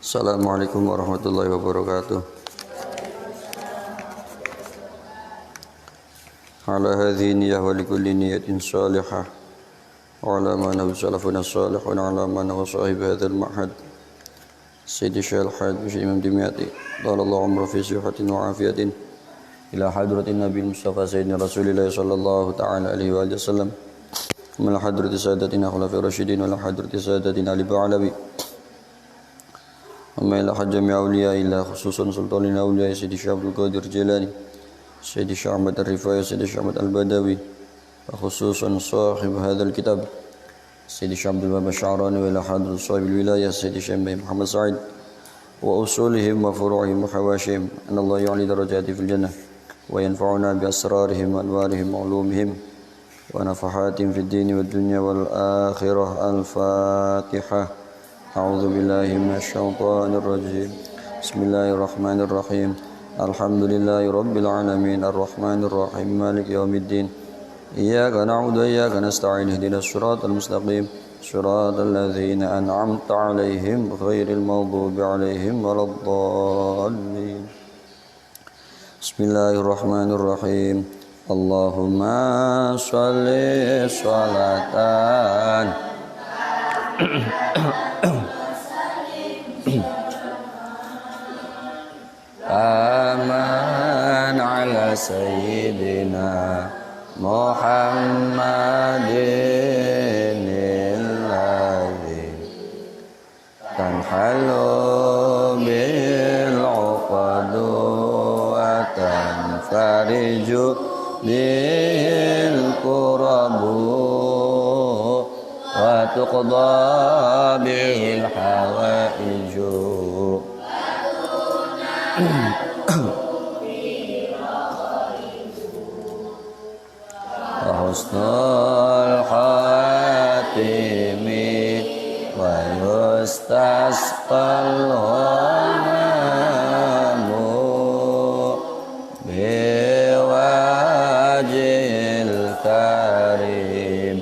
Assalamualaikum warahmatullahi wabarakatuh. Ala hadhihi niyyah wa likulli niyyatin salihah wa ala ma nahu salafuna salih wa ala ma nahu sahib hadzal ma'had Sayyidi Syekh Al-Hadj Imam Dimyati dalallahu umra fi sihatin wa afiyatin ila hadratin Nabi Mustafa Sayyidina Rasulillah sallallahu ta'ala alaihi wa sallam wa ala hadrati sadatina khulafai rasyidin wa ala hadrati sadatina Ali Ba'alawi أما إلى حج جميع أولياء إلا خصوصا سلطان الأولياء سيدي الشيخ عبد القادر الجيلاني سيدي الشيخ أحمد الرفاعي سيدي الشيخ أحمد البدوي وخصوصا صاحب هذا الكتاب سيدي الشيخ عبد الوهاب الشعراني وإلى حضرة صاحب الولاية سيدي الشيخ محمد سعيد وأصولهم وفروعهم وحواشيهم أن الله يعلي درجاته في الجنة وينفعنا بأسرارهم وأنوارهم وعلومهم ونفحاتهم في الدين والدنيا والآخرة. الفاتحة. أعوذ بالله من الشيطان الرجيم. بسم الله الرحمن الرحيم. الحمد لله رب العالمين الرحمن الرحيم مالك يوم الدين إياك نعبد وإياك نستعين اهدنا الصراط المستقيم صراط الذين أنعمت عليهم غير المغضوب عليهم ولا الضالين. بسم الله الرحمن الرحيم. اللهم صل صلاة Aman ala sayyidina Muhammadin alladhi tanhalu bil uqadu wa tanfariju bil kurabu wa tuqda bil hawaiju wa husnul khatimi wa yustasqal ghamamu biwajhil karim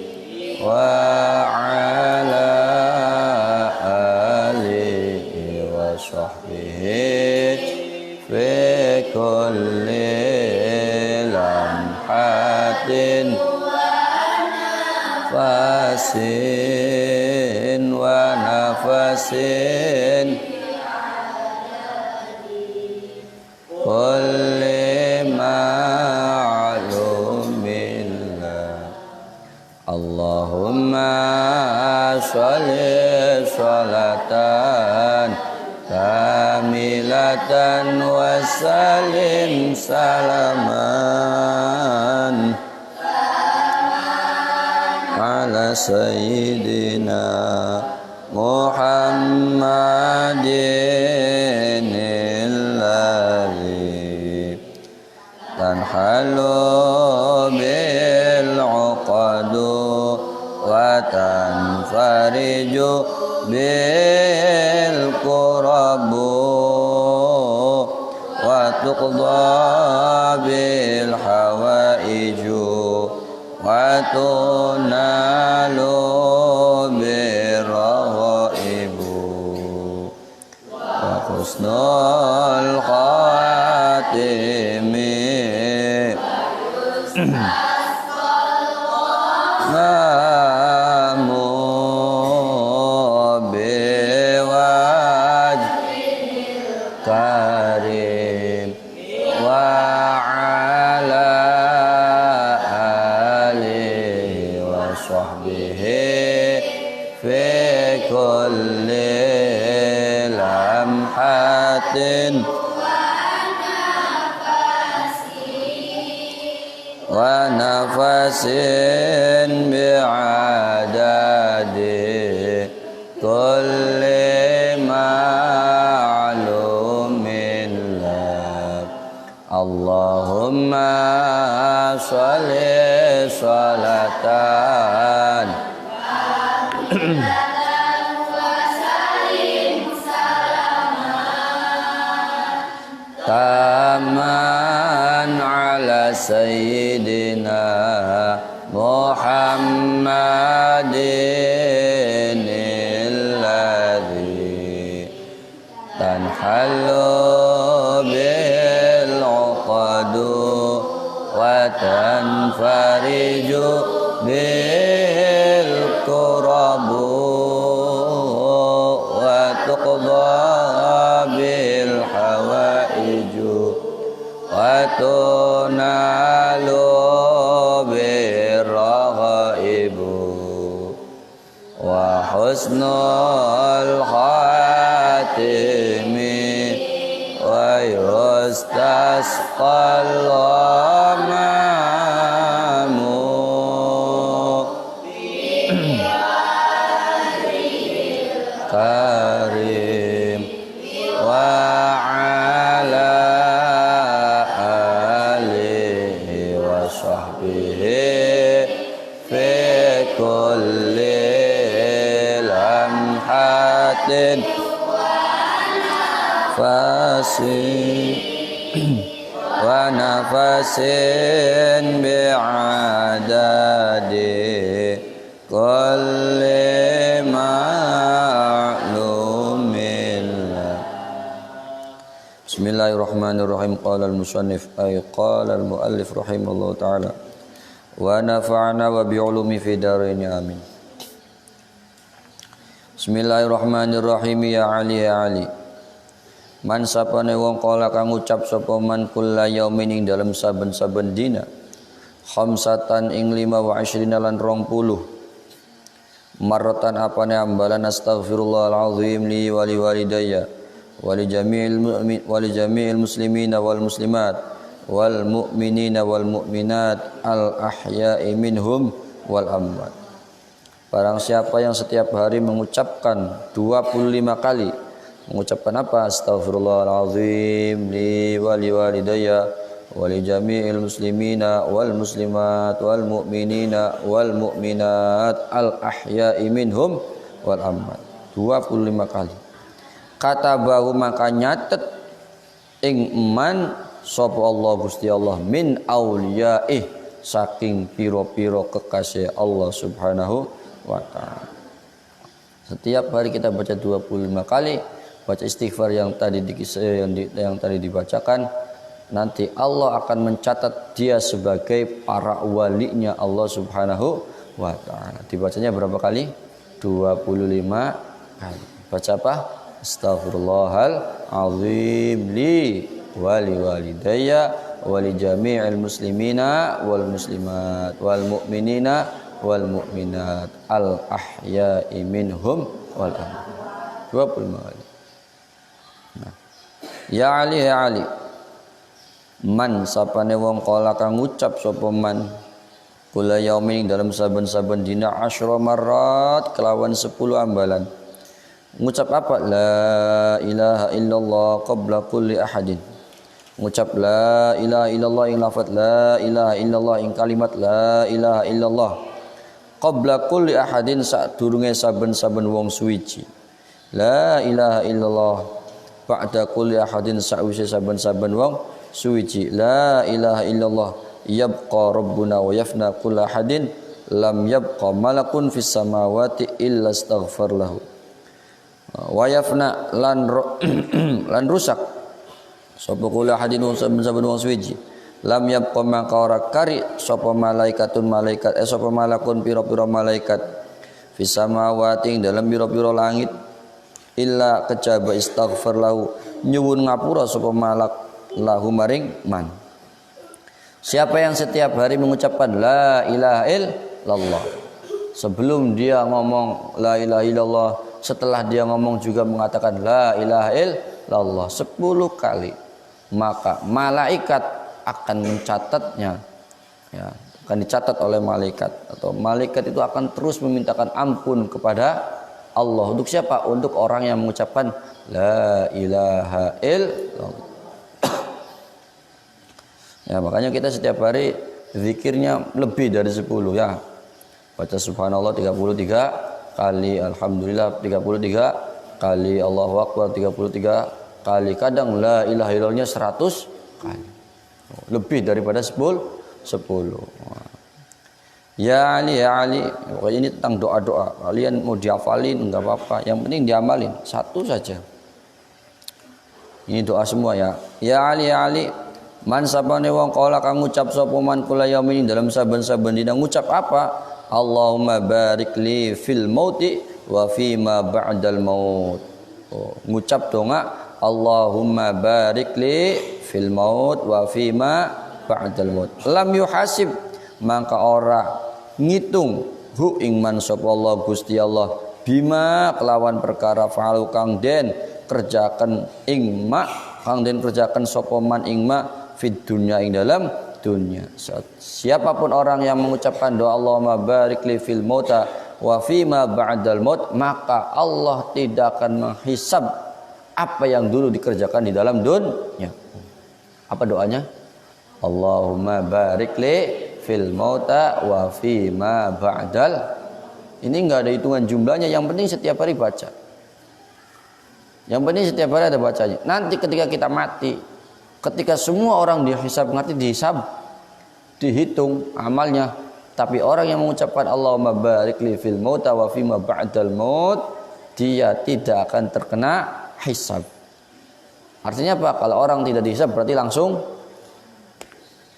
wa ala alihi wa sahbihi fi kulli lamhatin fasin wa nafasin kulli ma'lumillah. Allahumma sholli sholatan kamilatan wa salim salaman ala sayyidina Muhammadin alladhi tanhalu bil uqadu wa tanfariju bil kurabu wa tuqda bil hawaiju wa tunalu bir ghaibu wa husnul khatimi karim wa ala alihi wa sahbihi fi kulli lamhatin ونفس بعدد كل معلوم لك اللهم صل صلاة taman ala sayyidina Muhammadin alladhi tanhalu bil uqadu wa tanfariju bil kurabu wa tuqda bil hawaiju wa tunalu bir raghaibu wa husnul khatimi wa yustasqal ghamamu karim wa ala alihi wa sahbihi fi kulli lamhatin fasin wa nafasin bi'adadi kulli ma'lumin. Bismillahirrahmanirrahim. Qala al-musannif ay qala al-muallif rahimallahu ta'ala wa nafa'ana wa bi'ulumi fi darain amin. Bismillahirrahmanirrahim. Ya Ali ya Ali, man sapane wong kala kang ngucap sapa man kulla yaumin ing dalem saben-saben dina khamsatan ing 25 lan 20 marratan apane ambalan astaghfirullahalazim li wa li walidayya wa li jami'il muslimina wal muslimat wal mu'minina wal mu'minat al ahya'i minhum wal amwat. Barang siapa yang setiap hari mengucapkan 25 kali mengucapkan apa? Astaghfirullahalazim li wa li walidayya wa li jami'il muslimina wal muslimat wal mu'minina wal mu'minat al ahya'i minhum wal amwat. 25 kali. Kata bahu maka nyatet ing man sapa Allah Gusti Allah min auliyaih saking piro-piro kekasih Allah Subhanahu wa taala. Setiap hari kita baca 25 kali, baca istighfar yang tadi dibacakan, nanti Allah akan mencatat dia sebagai para walinya Allah Subhanahu wa taala. Dibacanya berapa kali? 25 kali. Baca apa? Astaghfirullahalazim li wa li walidayya wa li jami'il muslimina wal muslimat wal mu'minina wal mu'minat al ahya'i minhum wal amwat. 25 kali. Nah. Ya Ali ya Ali, man sapane wong kala kang ngucap sapa man kula yaumin dalam saben-saben dina asyra marrat kelawan 10 ambalan. Ngucap apa? La ilaha illallah qabla kulli ahadin. Ngucap la ilaha illallah ing lafaz la ilaha illallah ing kalimat la ilaha illallah qabla kulli ahadin sadurunge saben-saben wong suwiji. La ilaha illallah ba'da kulli ahadin sa'wise saben-saben wong suwiji. La ilaha illallah yabqa rabbuna wa yafna kulli ahadin lam yabqa malakun fis samawati illa astaghfar lahu. Wa yafna lan rusak sapa kulli ahadin saben-saben wong suwiji. Lam yabqa maka ora kari sapa malaikatun malaikat sapa malakun pira-pira malaikat fis samawati dalam pira-pira langit illa kejaba istaghfar lahu nyuwun ngapura sapa malak lahu maring man. Siapa yang setiap hari mengucapkan la ilaha illallah, sebelum dia ngomong la ilaha illallah, setelah dia ngomong juga mengatakan la ilaha illallah 10 kali, maka malaikat akan mencatatnya Ya, akan dicatat oleh malaikat, atau malaikat itu akan terus memintakan ampun kepada Allah. Untuk siapa? Untuk orang yang mengucapkan la ilaha illallah. Ya, makanya kita setiap hari zikirnya lebih dari 10 ya. Baca subhanallah 33 kali, alhamdulillah 33 kali, Allahu akbar 33 kali. Kadang la ilaha illallahnya 100 kali. Lebih daripada 10. Ya Ali, ya Ali. Pokoknya ini tentang doa-doa. Kalian mau dihafalin enggak apa-apa, yang penting diamalin satu saja. Ini doa semua ya. Ya Ali, ya Ali. Man sabane wong kala kang ngucap sapa man kula yaumin dalam saben-saben dina, ngucap apa? Allahumma barik li fil mauti wa fi ma ba'dal maut. Ngucap donga Allahumma barik li fil maut wa fi ma ba'dal maut. Lam yuhasib, mangka ora ngitung hu ing man sapa Allah Gusti Allah bima kelawan perkara fa'alu kang den kerjakan ing ma, kang den kerjakan sapa man ing ma fid dunya ing dalam dunia. Siapapun orang yang mengucapkan doa Allahumma barik li fil mauta wa fi ma ba'dal maut, maka Allah tidak akan menghisab apa yang dulu dikerjakan di dalam dunia. Apa doanya? Allahumma barik li fil mauta wa fi ma ba'dal. Ini enggak ada hitungan jumlahnya, yang penting setiap hari baca. Yang penting setiap hari ada bacanya. Nanti ketika kita mati, ketika semua orang dihisab, ngerti dihisab, dihitung amalnya, tapi orang yang mengucapkan Allahumma barik li fil mauta wa fi ma ba'dal maut, dia tidak akan terkena hisab. Artinya apa? Kalau orang tidak dihisab berarti langsung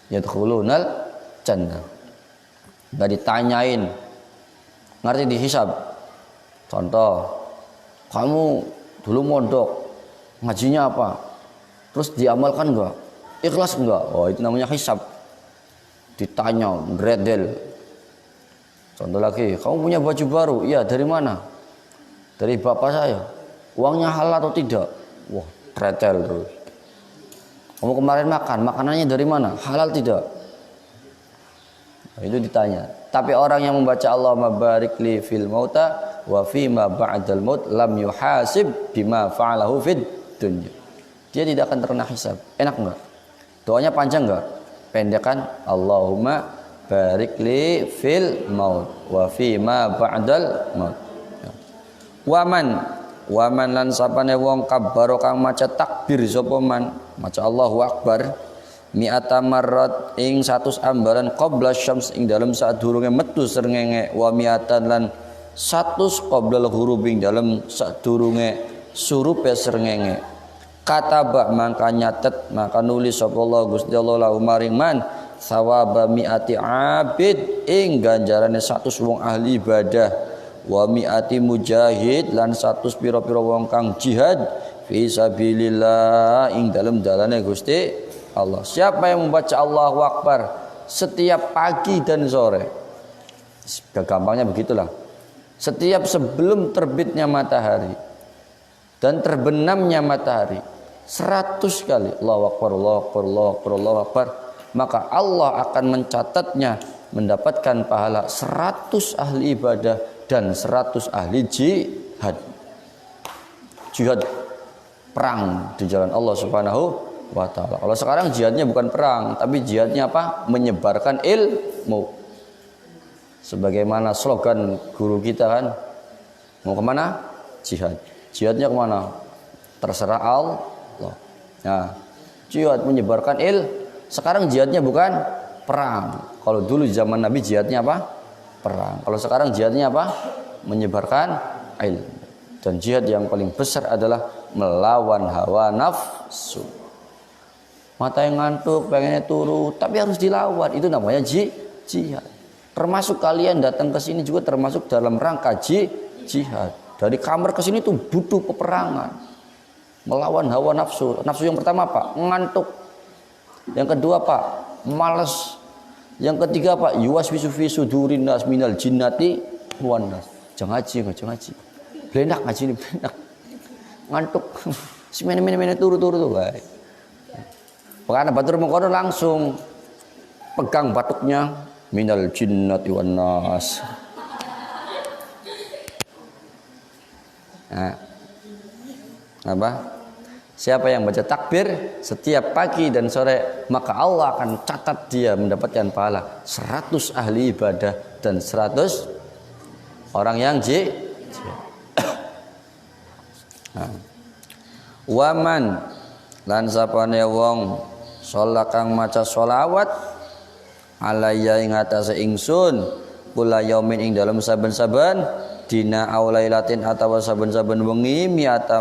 yadkhulunal jannah. Enggak ditanyain, ngerti dihisab. Contoh, kamu dulu mondok, ngajinya apa? Terus diamalkan enggak? Ikhlas enggak? Oh, itu namanya hisab. Ditanya, gredel. Contoh lagi, kamu punya baju baru? Iya, dari mana? Dari bapak saya. Uangnya halal atau tidak? Wah, tretel terus. Kamu kemarin makan, makanannya dari mana? Halal tidak? Nah, itu ditanya. Tapi orang yang membaca Allahumma barik li fil mauta wa fi ma ba'dal maut lam yuhasib bima fa'alahu fid dunya. Dia tidak akan terkena hisab. Enak enggak? Doanya panjang enggak? Pendek kan? Allahumma barik li fil maut wa fi ma ba'dal maut. Waman lan sapane wong kabbaro kang maca takbir sapa man, maca Allahu akbar mi'ata marrat ing 100 ambaran qabla syams ing dalem sadurunge metu srengenge, wa mi'atan lan 100 qabla ghurub ing dalem sadurunge surupe srengenge. Kataba mangka nyatet, maka nulis sapa Allah Gusti Allah lahu maring man sawaba mi'ati abid ing ganjarane 100 wong ahli ibadah, wa mi'ati mujahid lan 100 pira-pira wong kang jihad fi sabilillah ing dalem dalane Gusti Allah. Siapa yang membaca Allahu Akbar setiap pagi dan sore, gampangnya begitulah, setiap sebelum terbitnya matahari dan terbenamnya matahari 100 kali Allahu Akbar, Allahu Akbar, Allahu Akbar, Allahu Akbar, maka Allah akan mencatatnya mendapatkan pahala 100 ahli ibadah dan 100 ahli jihad. Jihad perang di jalan Allah Subhanahu wa ta'ala. Kalau sekarang jihadnya bukan perang, tapi jihadnya apa? Menyebarkan ilmu. Sebagaimana slogan guru kita kan, mau kemana? Jihad. Jihadnya kemana? Terserah Allah. Nah, jihad menyebarkan sekarang jihadnya bukan perang. Kalau dulu zaman Nabi jihadnya apa? Perang. Kalau sekarang jihadnya apa? Menyebarkan ilmu. Dan jihad yang paling besar adalah melawan hawa nafsu. Mata yang ngantuk, pengennya turu, tapi harus dilawan. Itu namanya jihad. Termasuk kalian datang ke sini juga termasuk dalam rangka jihad. Dari kamar ke sini tuh butuh peperangan. Melawan hawa nafsu. Nafsu yang pertama apa? Ngantuk. Yang kedua apa? Malas. Yang ketiga apa? Yuwaswisu fi sudurin nas minal jinnati wan nas. Jangan ngaji. Belenak ngaji ini, belenak. Ngantuk. Si mene turu tuh, guys. Karena batur mengkono langsung pegang batuknya, minal jinnati wan nas. Nah, apa? Siapa yang baca takbir setiap pagi dan sore, maka Allah akan catat dia mendapatkan pahala 100 ahli ibadah dan 100 orang yang nah. Waman lan sapane wong sholat kang maca sholawat alayya ing atase ingsun kula yaumin ing dalem saben-saben dina aulailatin atawa saben-saben wengi mi'ata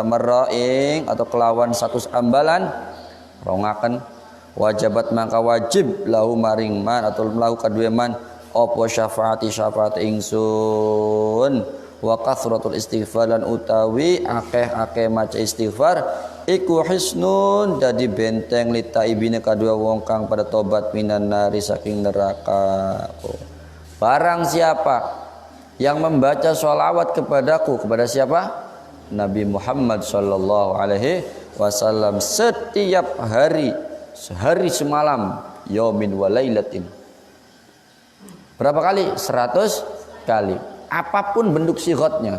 marraing atau kelawan 100 ambalan rongaken wajabat mangka wajib lahu maring man atau lahu kadue man apa syafaat ingsun wa kathratul istighfar lan utawi akeh-akeh maca istighfar iku hisnun dadi benteng litaibine kadua wong kang pada tobat minan nari saking neraka. Barang siapa yang membaca sholawat kepadaku, kepada siapa? Nabi Muhammad sallallahu alaihi wasallam setiap hari, sehari semalam, yaumin wa lailatin. Berapa kali? 100 kali. Apapun bentuk sighatnya.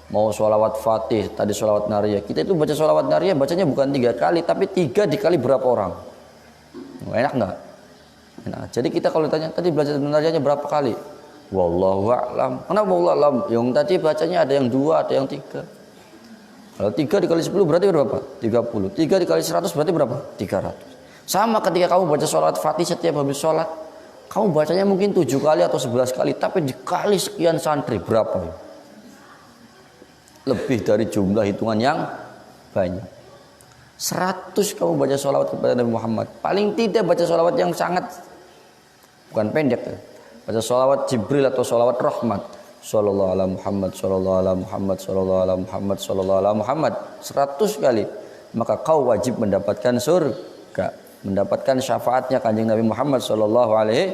Mau sholawat fatih, tadi sholawat nariyah. Kita itu baca sholawat nariyah bacanya bukan 3 kali, tapi 3 dikali berapa orang? Enak nggak? Enak. Jadi kita kalau ditanya tadi belajar nariyahnya berapa kali? Wallahu a'lam. Kenapa wallahu a'lam? Yang tadi bacanya ada yang 2, ada yang 3. Kalau 3 dikali 10 berarti berapa? 30. 3 dikali 100 berarti berapa? 300. Sama ketika kamu baca sholawat fatih setiap habis sholat, kamu bacanya mungkin 7 kali atau 11 kali, tapi dikali sekian santri berapa? Lebih dari jumlah hitungan yang banyak. 100 kamu baca sholawat kepada Nabi Muhammad. Paling tidak baca sholawat yang sangat bukan pendek. Baca sholawat Jibril atau sholawat rahmat. Sallallahu ala Muhammad, sallallahu ala Muhammad, sallallahu ala Muhammad, sallallahu ala Muhammad. 100 kali. Maka kau wajib mendapatkan surga, mendapatkan syafaatnya Kanjeng Nabi Muhammad sallallahu alaihi.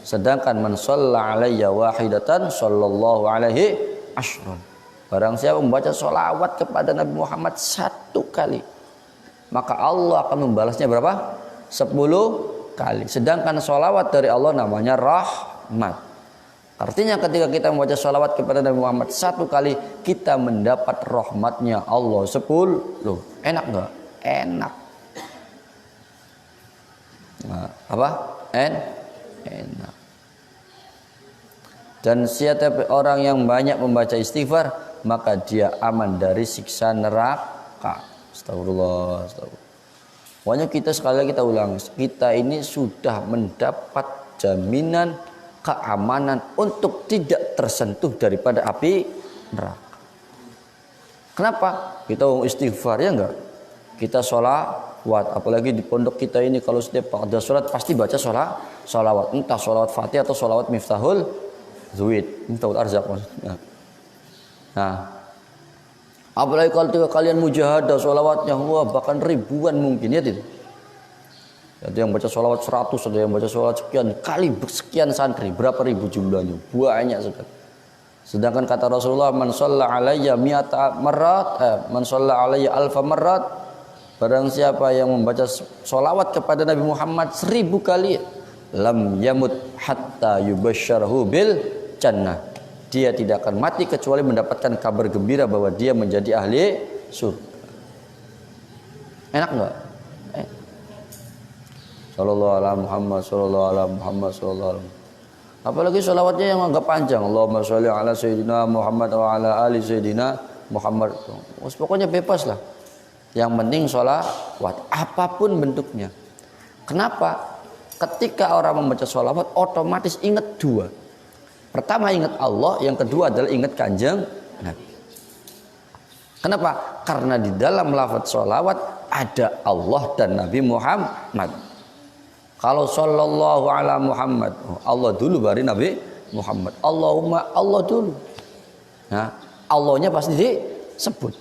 Sedangkan man shalla alayya wahidatan sallallahu alaihi asyran. Barang siapa membaca sholawat kepada Nabi Muhammad 1 kali, maka Allah akan membalasnya berapa? 10 kali. Sedangkan sholawat dari Allah namanya rahmat. Artinya ketika kita membaca sholawat kepada Nabi Muhammad 1 kali, kita mendapat rahmatnya Allah 10. Enak nggak? Enak. Nah, apa? Enak. Dan setiap orang yang banyak membaca istighfar, maka dia aman dari siksa neraka. Astagfirullah, astagfirullah. Pokoknya kita sekali lagi kita ulang, kita ini sudah mendapat jaminan keamanan untuk tidak tersentuh daripada api neraka. Kenapa? Kita istighfar ya enggak? Kita sholawat, apalagi di pondok kita ini kalau setiap ada sholat pasti baca sholawat, entah sholawat fatih atau sholawat miftahul zuwid, miftahul arzak maksudnya. Nah, apalagi kalau kalian mujahadah sholawatnya, wah bahkan ribuan mungkin ya tidak. Ada yang baca sholawat 100, ada yang baca sholawat sekian kali, sekian santri, berapa ribu jumlahnya, banyak sekali. Sedangkan kata Rasulullah, man shalla alayya mi'ata marrat, man shalla alayya alfa marrat, barang siapa yang membaca sholawat kepada Nabi Muhammad 1000 kali, lam yamut hatta yubasysyarhu bil jannah. Dia tidak akan mati kecuali mendapatkan kabar gembira bahwa dia menjadi ahli surga. Enak enggak? Sallallahu ala Muhammad, sallallahu ala Muhammad, sallallahu ala. Apalagi sholawatnya yang agak panjang. Allahumma sholli ala sayyidina Muhammad wa ala ali sayyidina Muhammad. Pokoknya bebas lah. Yang penting sholawat apapun bentuknya. Kenapa? Ketika orang membaca sholawat otomatis ingat 2. Pertama ingat Allah, yang kedua adalah ingat Kanjeng Nabi. Kenapa? Karena di dalam lafaz sholawat ada Allah dan Nabi Muhammad. Kalau sallallahu ala Muhammad, Allah dulu baru Nabi Muhammad. Allahumma Allah dulu. Nah, Allahnya pasti disebut.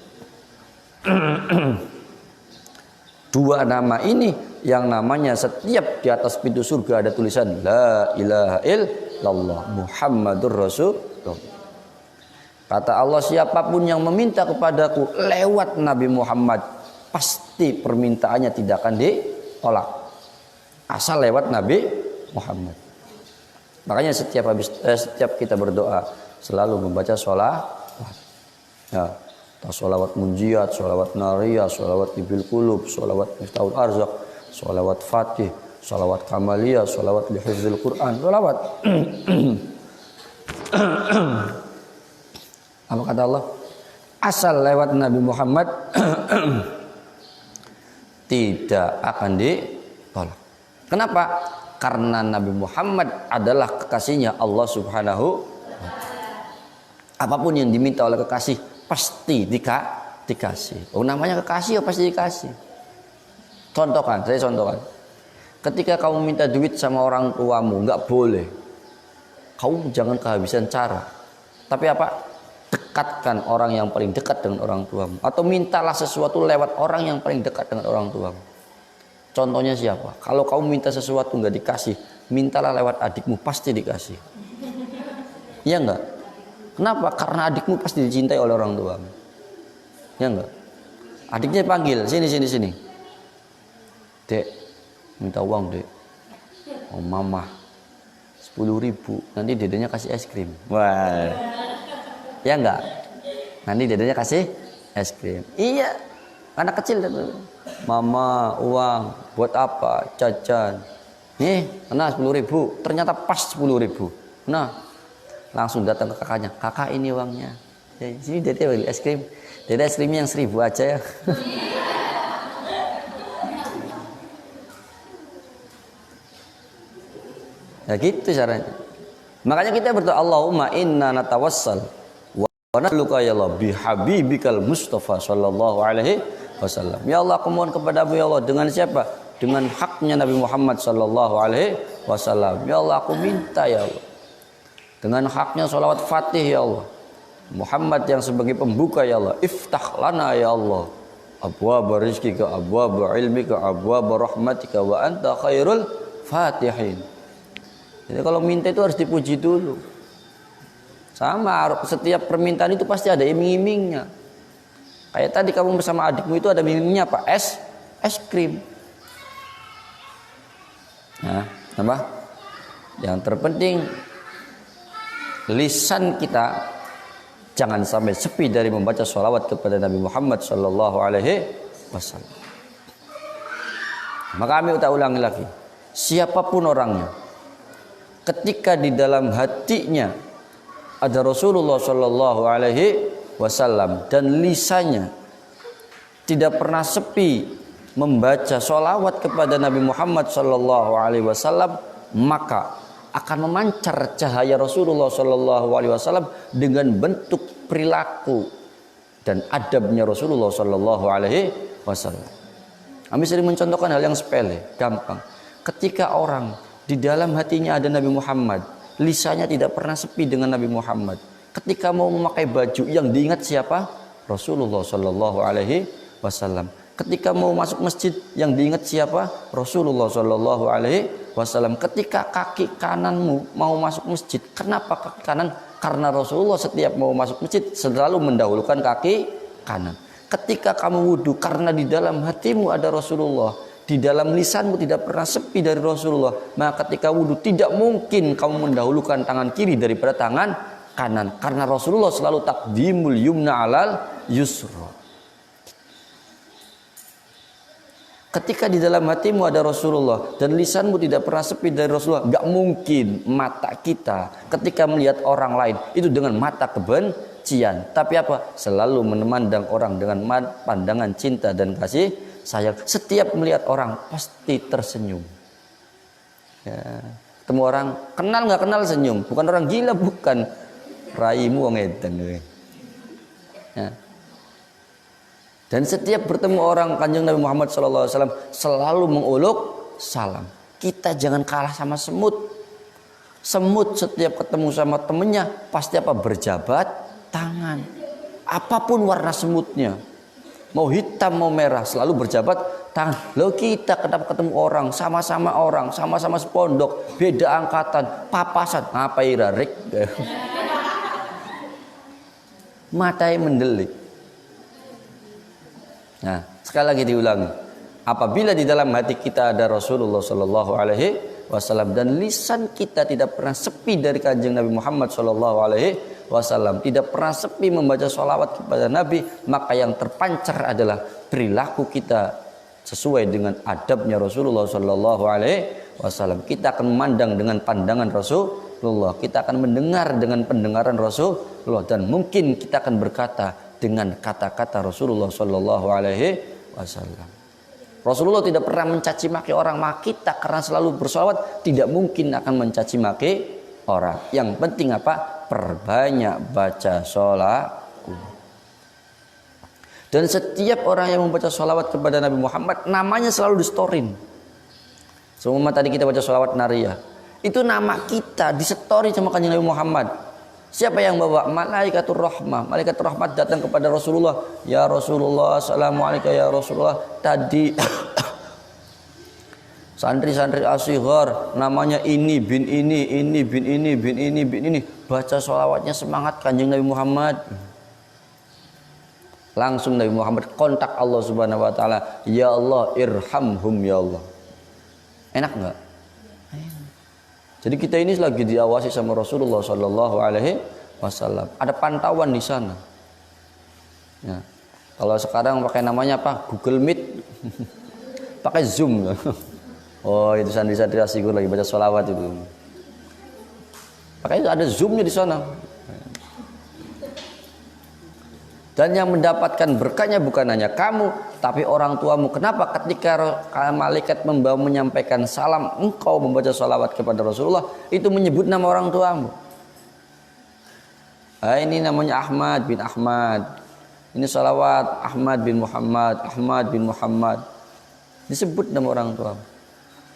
2 nama ini yang namanya setiap di atas pintu surga ada tulisan La ilaha illallah Muhammadur Rasulullah. Kata Allah, siapapun yang meminta kepadaku lewat Nabi Muhammad, pasti permintaannya tidak akan ditolak. asal lewat Nabi Muhammad. Makanya setiap kita berdoa selalu membaca sholawat. Ya, sholawat munjiat, sholawat nariyah, sholawat ibil qulub, sholawat miftahul arzak, sholawat fatih, sholawat kamaliyah, sholawat lihifzil Quran, sholawat. Apa kata Allah? Asal lewat Nabi Muhammad tidak akan ditolak. Kenapa? Karena Nabi Muhammad adalah kekasihnya Allah Subhanahu wa ta'ala. Apapun yang diminta oleh kekasih pasti dikasih. Oh, namanya kekasih ya pasti dikasih. Saya contohkan. Ketika kamu minta duit sama orang tuamu, nggak boleh. Kamu jangan kehabisan cara. Tapi apa? Dekatkan orang yang paling dekat dengan orang tuamu. Atau mintalah sesuatu lewat orang yang paling dekat dengan orang tuamu. Contohnya siapa? Kalau kamu minta sesuatu nggak dikasih, mintalah lewat adikmu, pasti dikasih. Iya nggak? Kenapa? Karena adikmu pasti dicintai oleh orang tuamu. Iya nggak? Adiknya panggil, sini. Dek, minta uang dek. Oh mama, 10.000. Nanti dedenya kasih es krim. Wah, ya nggak? Nanti dedenya kasih es krim. Iya, anak kecil. Mama, uang buat apa? Jajan. Nih, nah 10.000. Ternyata pas 10.000. Nah, langsung datang ke kakaknya. Kakak ini uangnya. Ya, sini dede beli es krim. Dede es krimnya yang 1.000 aja ya. Ya gitu caranya. Makanya kita berdoa Allahumma inna natawassal wa nas'aluka ya Allah bihabibikal Mustafa sallallahu alaihi wasallam. Ya Allah, aku mohon kepadamu ya Allah dengan siapa? Dengan haknya Nabi Muhammad sallallahu alaihi wasallam. Ya Allah, aku minta ya Allah. Dengan haknya sholawat Fatih ya Allah. Muhammad yang sebagai pembuka ya Allah. Iftah lana ya Allah. Abwaaba rizqika, abwaaba ilmika, abwaaba rahmatika wa anta khairul fatihin. Jadi kalau minta itu harus dipuji dulu. Sama, setiap permintaan itu pasti ada iming-imingnya. Kayak tadi kamu bersama adikmu itu ada iming-imingnya apa? Es krim. Nah, apa? Yang terpenting lisan kita jangan sampai sepi dari membaca sholawat kepada Nabi Muhammad sallallahu alaihi wasallam. Maka kami ulangi lagi, siapapun orangnya, ketika di dalam hatinya ada Rasulullah sallallahu alaihi wasallam dan lisannya tidak pernah sepi membaca sholawat kepada Nabi Muhammad sallallahu alaihi wasallam, maka akan memancar cahaya Rasulullah sallallahu alaihi wasallam dengan bentuk perilaku dan adabnya Rasulullah sallallahu alaihi wasallam. Kami sering mencontohkan hal yang sepele, gampang. Ketika orang di dalam hatinya ada Nabi Muhammad, lisannya tidak pernah sepi dengan Nabi Muhammad. Ketika mau memakai baju yang diingat siapa? Rasulullah sallallahu alaihi wasallam. Ketika mau masuk masjid yang diingat siapa? Rasulullah sallallahu alaihi wasallam. Ketika kaki kananmu mau masuk masjid, kenapa kaki kanan? Karena Rasulullah setiap mau masuk masjid selalu mendahulukan kaki kanan. Ketika kamu wudhu, karena di dalam hatimu ada Rasulullah, di dalam lisanmu tidak pernah sepi dari Rasulullah, maka ketika wudhu tidak mungkin kamu mendahulukan tangan kiri daripada tangan kanan, karena Rasulullah selalu taqdimul yumna alal yusra. Ketika di dalam hatimu ada Rasulullah dan lisanmu tidak pernah sepi dari Rasulullah, gak mungkin mata kita ketika melihat orang lain itu dengan mata kebencian, tapi apa? Selalu memandang orang dengan pandangan cinta dan kasih sayang. Setiap melihat orang pasti tersenyum. Ya, ketemu orang kenal nggak kenal senyum, bukan orang gila, bukan raimu wong edan. Ya. Dan setiap bertemu orang Kanjeng Nabi Muhammad SAW selalu menguluk salam. Kita jangan kalah sama semut. Semut setiap ketemu sama temennya pasti apa? Berjabat tangan. Apapun warna semutnya, mau hitam mau merah, selalu berjabat tangan. Loh, kita kenapa ketemu orang, sama-sama sepondok, beda angkatan, papasan, apa irarik? Matanya mendelik. Nah, sekali lagi diulangi. Apabila di dalam hati kita ada Rasulullah Sallallahu Alaihi Wasallam dan lisan kita tidak pernah sepi dari kanjeng Nabi Muhammad Sallallahu Alaihi Wasallam, tidak pernah sepi membaca sholawat kepada Nabi, maka yang terpancar adalah perilaku kita sesuai dengan adabnya Rasulullah Sallallahu Alaihi Wasallam. Kita akan memandang dengan pandangan Rasulullah, kita akan mendengar dengan pendengaran Rasulullah, dan mungkin kita akan berkata dengan kata-kata Rasulullah Sallallahu Alaihi Wasallam. Rasulullah tidak pernah mencaci maki orang, maka kita karena selalu bersolawat tidak mungkin akan mencaci maki orang. Yang penting apa? Perbanyak baca sholawat. Dan setiap orang yang membaca sholawat kepada Nabi Muhammad, namanya selalu distorin. Semua tadi kita baca sholawat nariyah, itu nama kita disetori sama kanjeng Nabi Muhammad. Siapa yang bawa? Malaikatur rahmah. Malaikat rahmat datang kepada Rasulullah. Ya Rasulullah, assalamualaikum ya Rasulullah. Tadi santri-santri asyighar namanya ini bin ini bin ini bin ini bin ini. Baca sholawatnya semangat kanjeng Nabi Muhammad. Langsung Nabi Muhammad kontak Allah Subhanahu wa taala. Ya Allah, irhamhum ya Allah. Enak enggak? Jadi kita ini lagi diawasi sama Rasulullah Sallallahu Alaihi Wasallam. Ada pantauan di sana. Ya. Kalau sekarang pakai namanya apa? Google Meet, pakai Zoom. Oh, itu santri-santri asyighar lagi baca sholawat itu. Pakai ada Zoomnya di sana. Dan yang mendapatkan berkahnya bukan hanya kamu, tapi orang tuamu. Kenapa? Ketika malaikat membawa menyampaikan salam, engkau membaca sholawat kepada Rasulullah, itu menyebut nama orang tuamu. Ini namanya Ahmad bin Ahmad. Ini sholawat Ahmad bin Muhammad, Ahmad bin Muhammad. Disebut nama orang tuamu.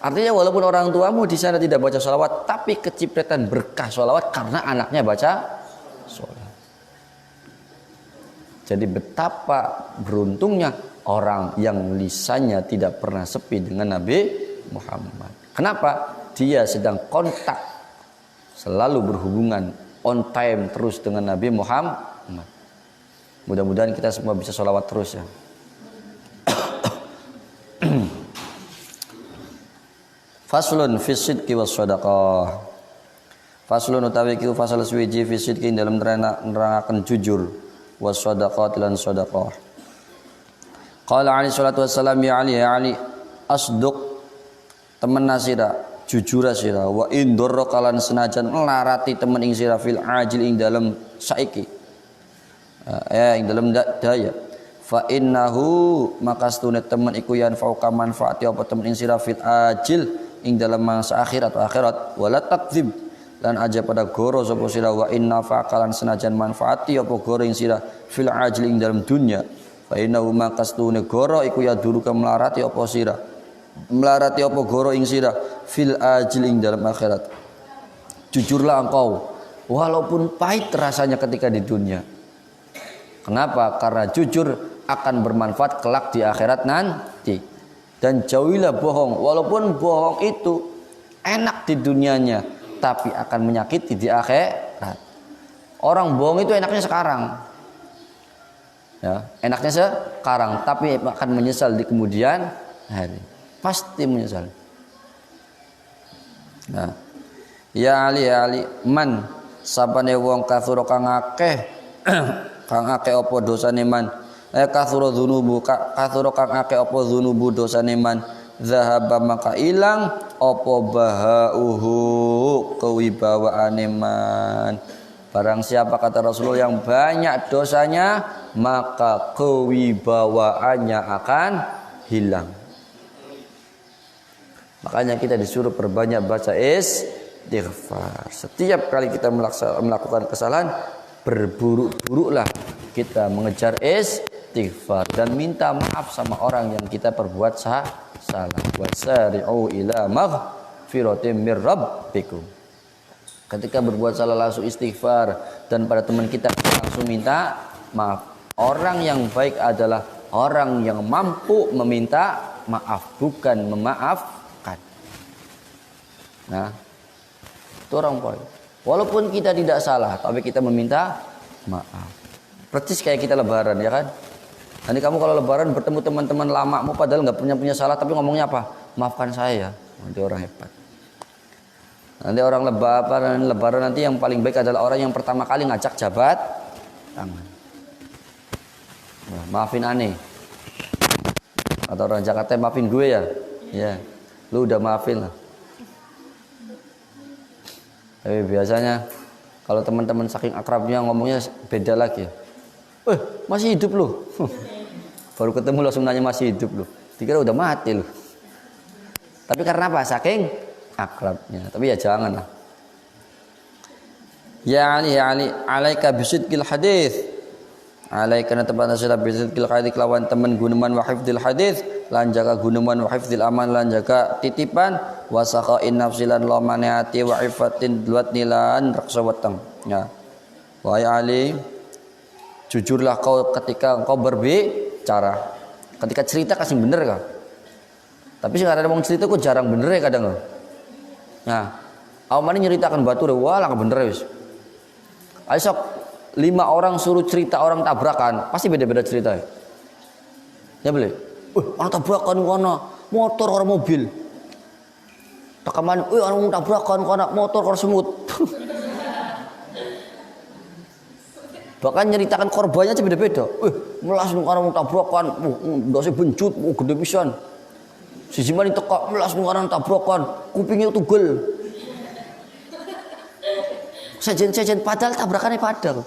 Artinya walaupun orang tuamu di sana tidak baca sholawat, tapi kecipratan berkah sholawat karena anaknya baca sholawat. Jadi betapa beruntungnya orang yang lisannya tidak pernah sepi dengan Nabi Muhammad. Kenapa? Dia sedang kontak, selalu berhubungan, on time terus dengan Nabi Muhammad. Mudah-mudahan kita semua bisa sholawat terus ya. Faslun fi sidqi was shadaqah. Faslun utawi ki fasal suwiji fi sidqi dalam nerangaken jujur. Was-shadaqat lan shadaqah. Qala alaihi salatu wassalam ya Ali asduq temen sira jujur sira wa indurra kalan senajan nglarati temen ing sira fil ajil ing dalem saiki ing dalem daya fa innahu makastune temen iku yan fauqa manfaati apa temen ing sira fil ajil ing dalem mangsa akhirat atau akhirat wala takdzib lan aja pada goro sapa sira wa inna faqalan senajan manfaati apa goro ing sira fil ajli ing dalam dunya fa innahu makastune goro iku ya duruka melarati apa sira melarati apa goro ing sira fil ajli ing dalam akhirat. Jujurlah engkau walaupun pahit rasanya ketika di dunia. Kenapa? Karena jujur akan bermanfaat kelak di akhirat nanti. Dan jauhilah bohong walaupun bohong itu enak di dunianya, tapi akan menyakiti di akhirat. Orang bohong itu enaknya sekarang, ya, enaknya sekarang, tapi akan menyesal di kemudian hari. Pasti menyesal. Nah, ya Ali, man sapane wong kathura kang akeh apa dosane man. Kathura dzunubu kathura kang akeh apa dzunubu dosane man. Zahaba maka ilang apa bahauhu kewibawaane man. Barang siapa kata Rasulullah yang banyak dosanya, maka kewibawaannya akan hilang. Makanya kita disuruh perbanyak baca istighfar. Setiap kali kita melakukan kesalahan, berburuk-buruklah kita mengejar istighfar dan minta maaf sama orang yang kita perbuat salah. Wasari'u ila maghfiratin mir rabbikum. Ketika berbuat salah langsung istighfar, dan pada teman kita langsung minta maaf. Orang yang baik adalah orang yang mampu meminta maaf, bukan memaafkan. Nah, itu orang baik. Walaupun kita tidak salah, tapi kita meminta maaf. Persis kayak kita lebaran, ya kan? Nanti kamu kalau lebaran bertemu teman-teman lamamu padahal nggak punya salah tapi ngomongnya apa? Maafkan saya ya. Nanti orang hebat. Nanti orang lebaran nanti yang paling baik adalah orang yang pertama kali ngajak jabat tangan. Nah, maafin aneh. Atau orang Jakarta maafin gue ya. Ya. Lu udah maafin lah. Tapi biasanya kalau teman-teman saking akrabnya ngomongnya beda lagi. Masih hidup lu. Baru ketemu langsung nanya masih hidup lu. Dikira udah mati lu. Tapi karena apa? Saking akrabnya. Tapi ya jangan lah. Ya Ali alaika bisidqil hadis. Alaika natabana sila bisidqil hadis lawan teman guneman wa hifdzil hadis lan jaga guneman wa hifdzil aman lan jaga titipan wa saqain nafsilan lamaniati wa ifatin duatnilan raksa weteng. Ya. Wahai Ali, jujurlah kau ketika engkau berbicara. Ketika cerita kasih bener kah? Tapi sekarang ada orang cerita kok jarang bener ya kadang. Nah, awalnya nyeritakan batu deh, wah lah bener wis. Ayo sok 5 orang suruh cerita orang tabrakan, pasti beda-beda cerita. Ya boleh. Orang tabrakan kono motor orang mobil. Tekaman, orang tabrakan kono motor orang semut. Bahkan nyeritakan korbannya aja beda-beda. Melas orang tabrakan, ndase bencut, gede pisan. Siji mani teko melas orang tabrakan, kupingnya tugel. Sejen-sejen padahal tabrakannya padahal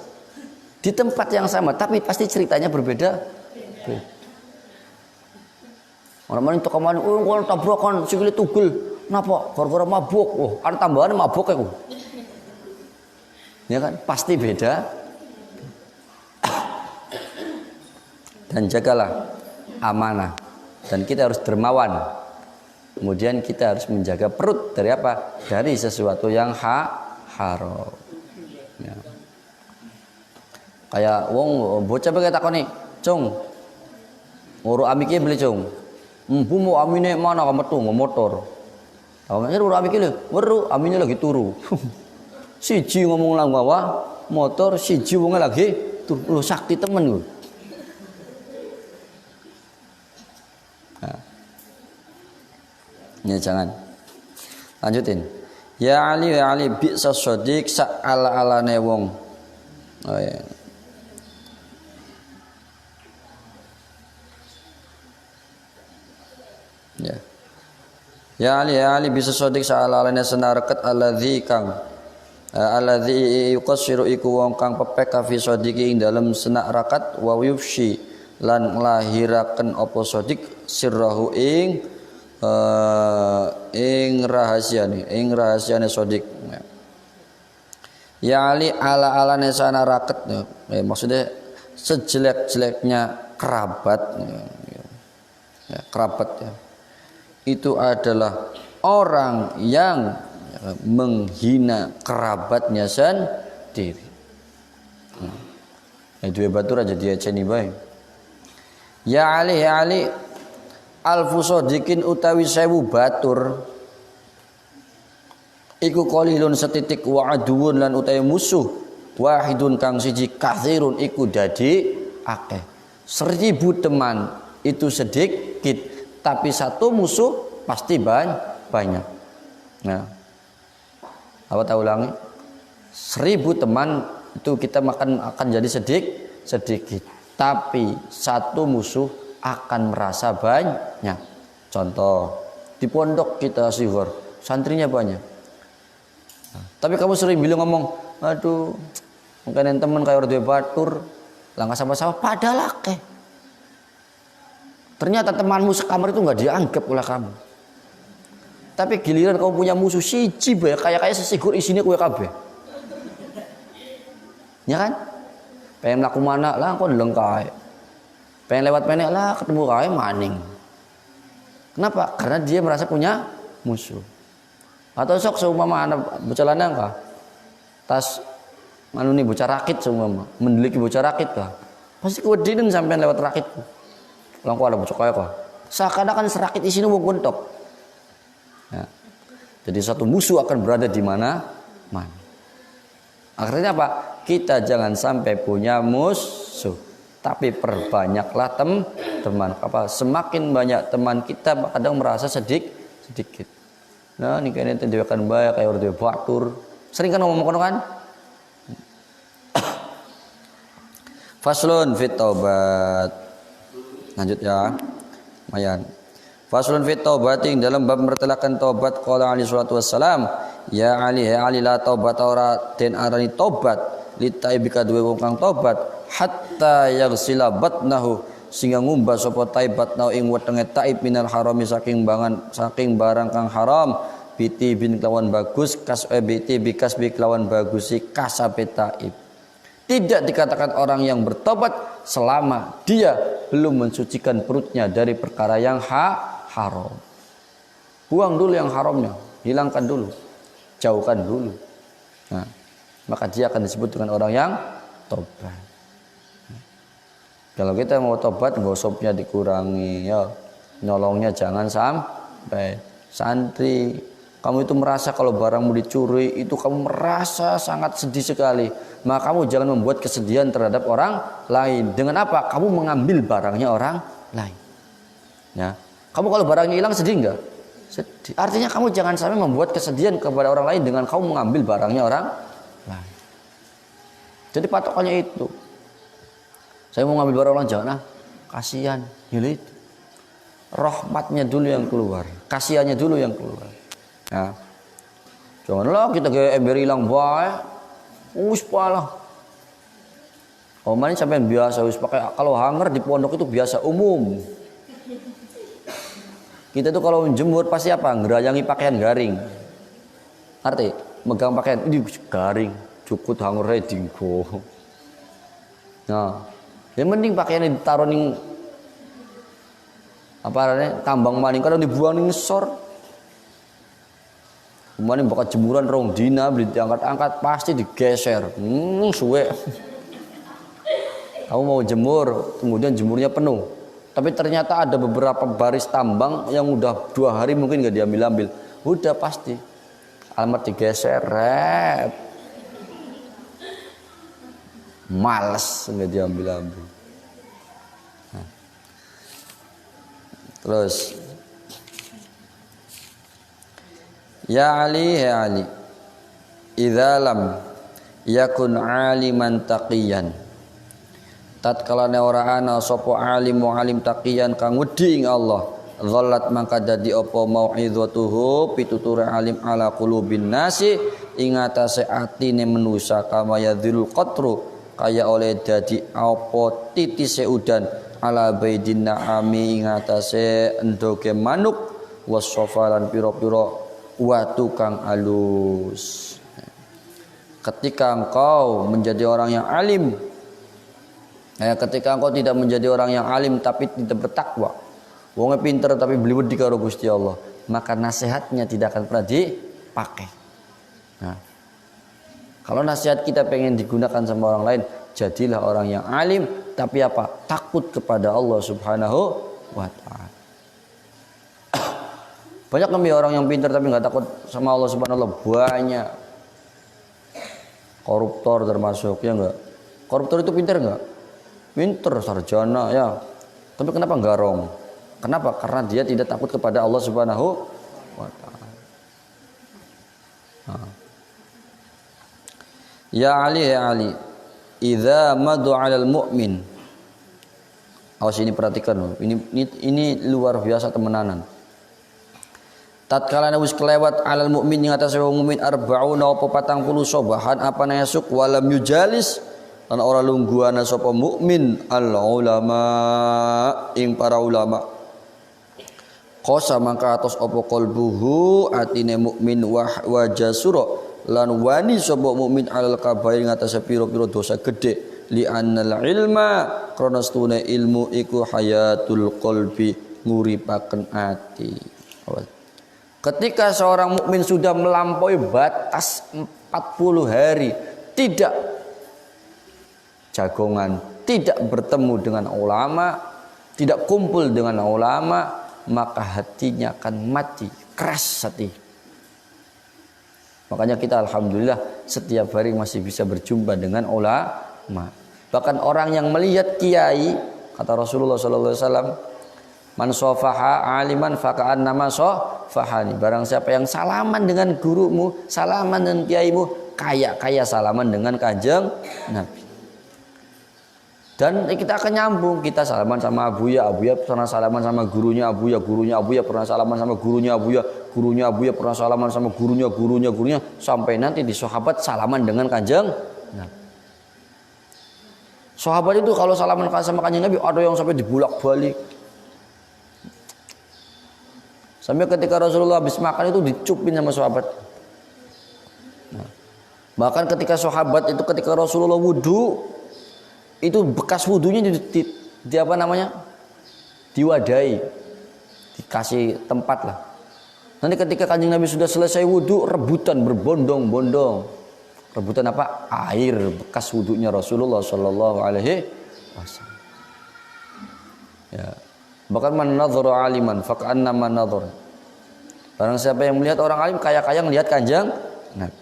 di tempat yang sama, tapi pasti ceritanya berbeda. Orang mana teko mani, orang tabrakan, sikile tugel. Napa? Gara-gara mabuk. Kan tambahan mabuk ya. Ya kan? Pasti beda. Dan jagalah amanah. Dan kita harus dermawan. Kemudian kita harus menjaga perut dari apa? Dari sesuatu yang haram. Ya. Kayak wong bocah bae takoni, "Cung, nguru amike beli, Cung." "Bu mau amine mana kamu tuh motor?" Awaknya nguru amike lho, "Weru, amine lagi turu." Siji ngomong lang bawa motor, siji wong lagi turu. Lho sakti temen lho. Ya jangan. Lanjutin. Ya Ali bi'sa shadiq sa ala-alane wong. Oh ya. Ya. Ya Ali bisa shadiq sa ala-alane senaraket alladzi kang alladzi yuqassiru iku wong kang pepek fi shadiqi ing dalem senak rakat wa yufshi lan nglahiraken apa shadiq sirrahu ing rahasiane sodik. Ya Ali ala-alane sana raket. Maksudnya sejelek-jeleknya kerabat. Kerabat ya. Itu adalah orang yang menghina kerabatnya sendiri. Itu batur aja dia ceni bae. Ya Ali alfu sodikin utawi 1000 batur iku qalilun setitik wa aduun lan utawi musuh wahidun kang siji kathirun iku dadi akeh. 1000 teman itu sedikit tapi satu musuh pasti banyak. Nah, apa tak ulangi? 1000 teman itu kita akan jadi sedikit tapi satu musuh akan merasa banyak. Contoh di pondok kita sihor santrinya banyak. Tapi kamu sering bilang ngomong, aduh mungkin teman kayak orang batur langkah sama-sama padahal akeh. Ternyata temanmu sekamar itu nggak dianggap oleh kamu. Tapi giliran kamu punya musuh siji bae kayak sesigur isinya kue kabeh. Ya kan? Pengen mlaku mana lah kok lengkai. Pengen lewat penek lah ketemu kae maning. Kenapa? Karena dia merasa punya musuh. Atau sok seumpama anak bocah lanang kah? Tas anu nih bocah rakit seumpama, mendeliki bocah rakit kah? Pasti kewedinen sampean lewat rakitku. Langko ada bocah kaya kah? Seakan-akan serakit isine wong gontok. Ya. Jadi satu musuh akan berada di mana? Akhirnya apa? Kita jangan sampai punya musuh. tapi perbanyaklah teman. Apa? Semakin banyak teman kita kadang merasa sedikit. Nah, ini kayaknya tendekan bae kayak orang batur. Sering kan ngomong kan? Faslun fit taubat. Lanjut ya. Mayan. Faslun fit taubating dalam bab mertelakan taubat qala alaihi salatu wassalam ya Ali la taubat ora den arani taubat litaibika duwe wong kang taubat hatta yaghsila batnahu sehingga ngumbah sapa taibat nau ing wetenge taib minal harami saking barang kang haram biti bin kelawan bagus biti bikas bi kelawan bagusi kasabe taib. Tidak dikatakan orang yang bertobat selama dia belum mensucikan perutnya dari perkara yang haram. Buang dulu yang haramnya, hilangkan dulu, jauhkan dulu. Nah, maka dia akan disebut dengan orang yang tobat. Kalau kita mau tobat, gosopnya dikurangi, ya, nyolongnya jangan sampai. Santri, kamu itu merasa kalau barangmu dicuri, itu kamu merasa sangat sedih sekali. Maka kamu jangan membuat kesedihan terhadap orang lain. Dengan apa? Kamu mengambil barangnya orang lain. Ya. Kamu kalau barangnya hilang sedih enggak? Sedih. Artinya kamu jangan sampai membuat kesedihan kepada orang lain dengan kamu mengambil barangnya orang lain. Jadi patokannya itu. Saya mau ngambil barang orang jangan kasihan. Itu. Rahmatnya dulu yang keluar, kasihannya dulu yang keluar. Ya. Janganlah kita kayak ember hilang bae. Wis palah. Omane sampean biasa wis pakai kalau hanger di pondok itu biasa umum. Kita tuh kalau menjemur pasti apa? Ngerayangi pakaian garing. Arti megang pakaian ini garing, cukup hanger dinggo. Nah, yang penting pakaiannya ditaruh ning apa namanya? Tambang maning kalau dibuang ning ngesor. Kemarin bakal jemuran rong dina beli diangkat-angkat pasti digeser. Suwe. Kamu mau jemur, kemudian jemurnya penuh. Tapi ternyata ada beberapa baris tambang yang udah 2 hari mungkin nggak diambil-ambil. Udah pasti. Alamat digeser, rep. Males nggak diambil-ambil. Nah. Terus. Ya Ali, idza lam yakun aliman taqiyan. Tatkala ora ana sapa alim mualim taqiyan kang wedi ing Allah, dhallat mangka dadi apa mau'izatuhu pituture alim ala qulubin nasi ing atase atine manusa kama yadzul qatru kaya oleh dadi apa titise udan ala baidin naami ing atase endoge manuk wasofalan pira-pira watu kang alus. Ketika engkau menjadi orang yang alim, ketika engkau tidak menjadi orang yang alim tapi tidak bertakwa, wongnya pinter tapi beli wedi karo Gusti Allah, maka nasihatnya tidak akan pernah dipakai. Nah, kalau nasihat kita pengen digunakan sama orang lain, jadilah orang yang alim tapi apa? Takut kepada Allah Subhanahu wa ta'ala. Banyak kami orang yang pintar tapi nggak takut sama Allah Subhanahu wa ta'ala, banyak. Koruptor termasuk, ya enggak? Koruptor itu pintar enggak? Pintar, sarjana ya. Tapi kenapa garong? Kenapa? Karena dia tidak takut kepada Allah Subhanahu wa ta'ala. Ya Ali, idza madu 'alal mu'min. Awas ini perhatikan, ini luar biasa temenanan. Tatkala wis kelewat alal mukmin ing atase wong mukmin arbauna apa 40 sobahan apa nasuk walam yujalis lan ora lungguhana sapa mukmin al ulama ing para ulama qasa mangka atos apa qalbuhu atine mukmin wa jasura lan wani sapa mukmin alal kabair ing atase pira-pira dosa gedhe li annal ilma krana stune ilmu iku hayatul qalbi nguripaken ati. Ketika seorang mukmin sudah melampaui batas 40 hari tidak jagongan, tidak bertemu dengan ulama, tidak kumpul dengan ulama, maka hatinya akan mati, keras hati. Makanya kita alhamdulillah setiap hari masih bisa berjumpa dengan ulama. Bahkan orang yang melihat kiai, kata Rasulullah sallallahu alaihi wasallam, man sofaha aliman faka'annama sofahani. Barang siapa yang salaman dengan gurumu, salaman dengan kiaimu, kayak salaman dengan Kanjeng Nabi. Dan kita akan nyambung, kita salaman sama Abuya pernah salaman sama gurunya Abuya pernah salaman sama gurunya Abuya pernah salaman sama gurunya, sampai nanti di sahabat salaman dengan Kanjeng Nabi. Sahabat itu kalau salaman sama Kanjeng Nabi ada yang sampai dibulak-balik. Sampai ketika Rasulullah habis makan itu dicupin sama sahabat. Nah, bahkan ketika sahabat itu ketika Rasulullah wudu, itu bekas wudunya di apa namanya? Diwadahi, dikasih tempat lah. Nanti ketika Kanjeng Nabi sudah selesai wudu, rebutan berbondong-bondong. Rebutan apa? Air bekas wudunya Rasulullah Shallallahu Alaihi Wasallam. Ya. Bahkan man nadzara aliman faka'annama nadzara. Barang siapa yang melihat orang alim kayak melihat Kanjeng Nabi.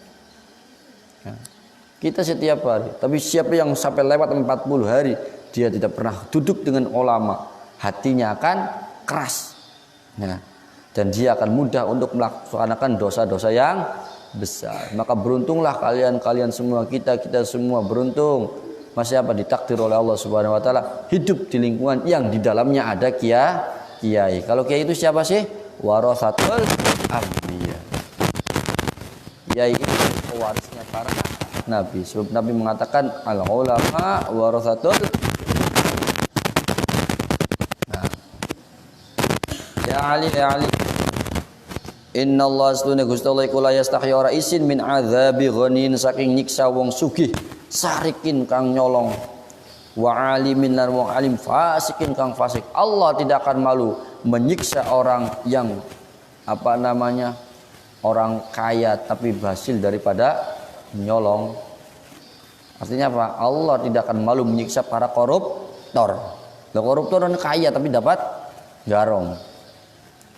Ya. Kita setiap hari, tapi siapa yang sampai lewat 40 hari dia tidak pernah duduk dengan ulama, hatinya akan keras. Ya. Dan dia akan mudah untuk melaksanakan dosa-dosa yang besar. Maka beruntunglah kalian semua, kita semua beruntung. Masih apa ditakdir oleh Allah Subhanahu wa taala hidup di lingkungan yang di dalamnya ada kiai. Kalau kiai itu siapa sih? Warasatul anbiya. Kiai itu pewarisnya para nabi. Sebab Nabi mengatakan al ulama warasatul. Nah. Ya Ali Inna Allah astune Gusti Allah iku la yastahi ora isin min adzabi ghanin saking nyiksa wong sugih sarikin kang nyolong wa alimin lan wong alim fasikin kang fasik. Allah tidak akan malu menyiksa orang yang apa namanya orang kaya tapi hasil daripada nyolong. Artinya apa? Allah tidak akan malu menyiksa para koruptor. Koruptor dan kaya tapi dapat garong.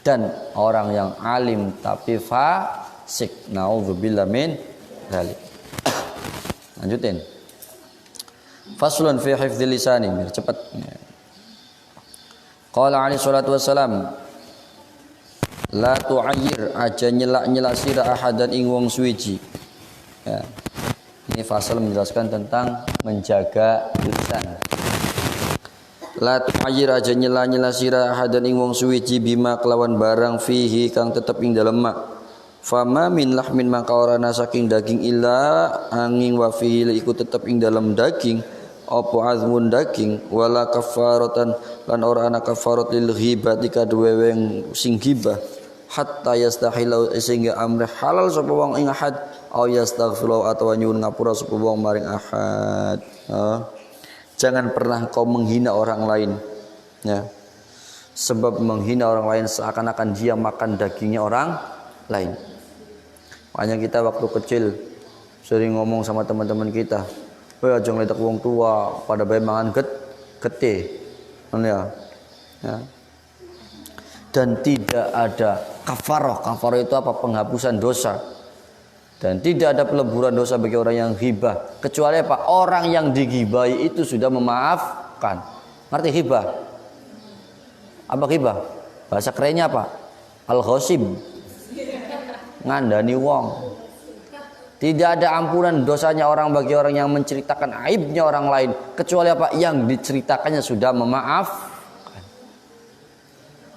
Dan orang yang alim tapi fasik. Nauzubillah min dzalik. Lanjutin. Faslun fi hifdzil lisani. Biar cepat. Qala alaihi salatu wassalam, la tu'ayyir aja nyela sira ahadan ing wong suwiji. Ya. Ini fasal menjelaskan tentang menjaga lisan. La tu'ayyir aja nyela sira ahadan ing wong suwiji bima kelawan barang fihi kang tetep ing dalem mak. Fama min lahmin maka ora saking daging illa angin wa fihi iku tetep ing dalam daging apa azmun daging wala kafaratan lan ora ana kafarat lil ghibati kadue weng sing ghibah hatta yastahilau sehingga amre halal sapa wong ing ahad au yastaghfiru atau nyuwun ngapura sapa wong maring ahad. Jangan pernah kau menghina orang lain ya. Sebab menghina orang lain seakan-akan dia makan dagingnya orang lain. Makanya kita waktu kecil sering ngomong sama teman-teman kita, "Weh aja ngletek wong tua pada bae mangan gete." Ya. Dan tidak ada kafarah. Kafarah itu apa? Penghapusan dosa. Dan tidak ada peleburan dosa bagi orang yang ghibah. Kecuali apa? Orang yang dighibahi itu sudah memaafkan. Ngerti ghibah? Apa ghibah? Bahasa kerennya apa? Al-ghasib. Ngandani wong. Tidak ada ampunan dosanya orang bagi orang yang menceritakan aibnya orang lain. Kecuali apa? Yang diceritakannya sudah memaafkan.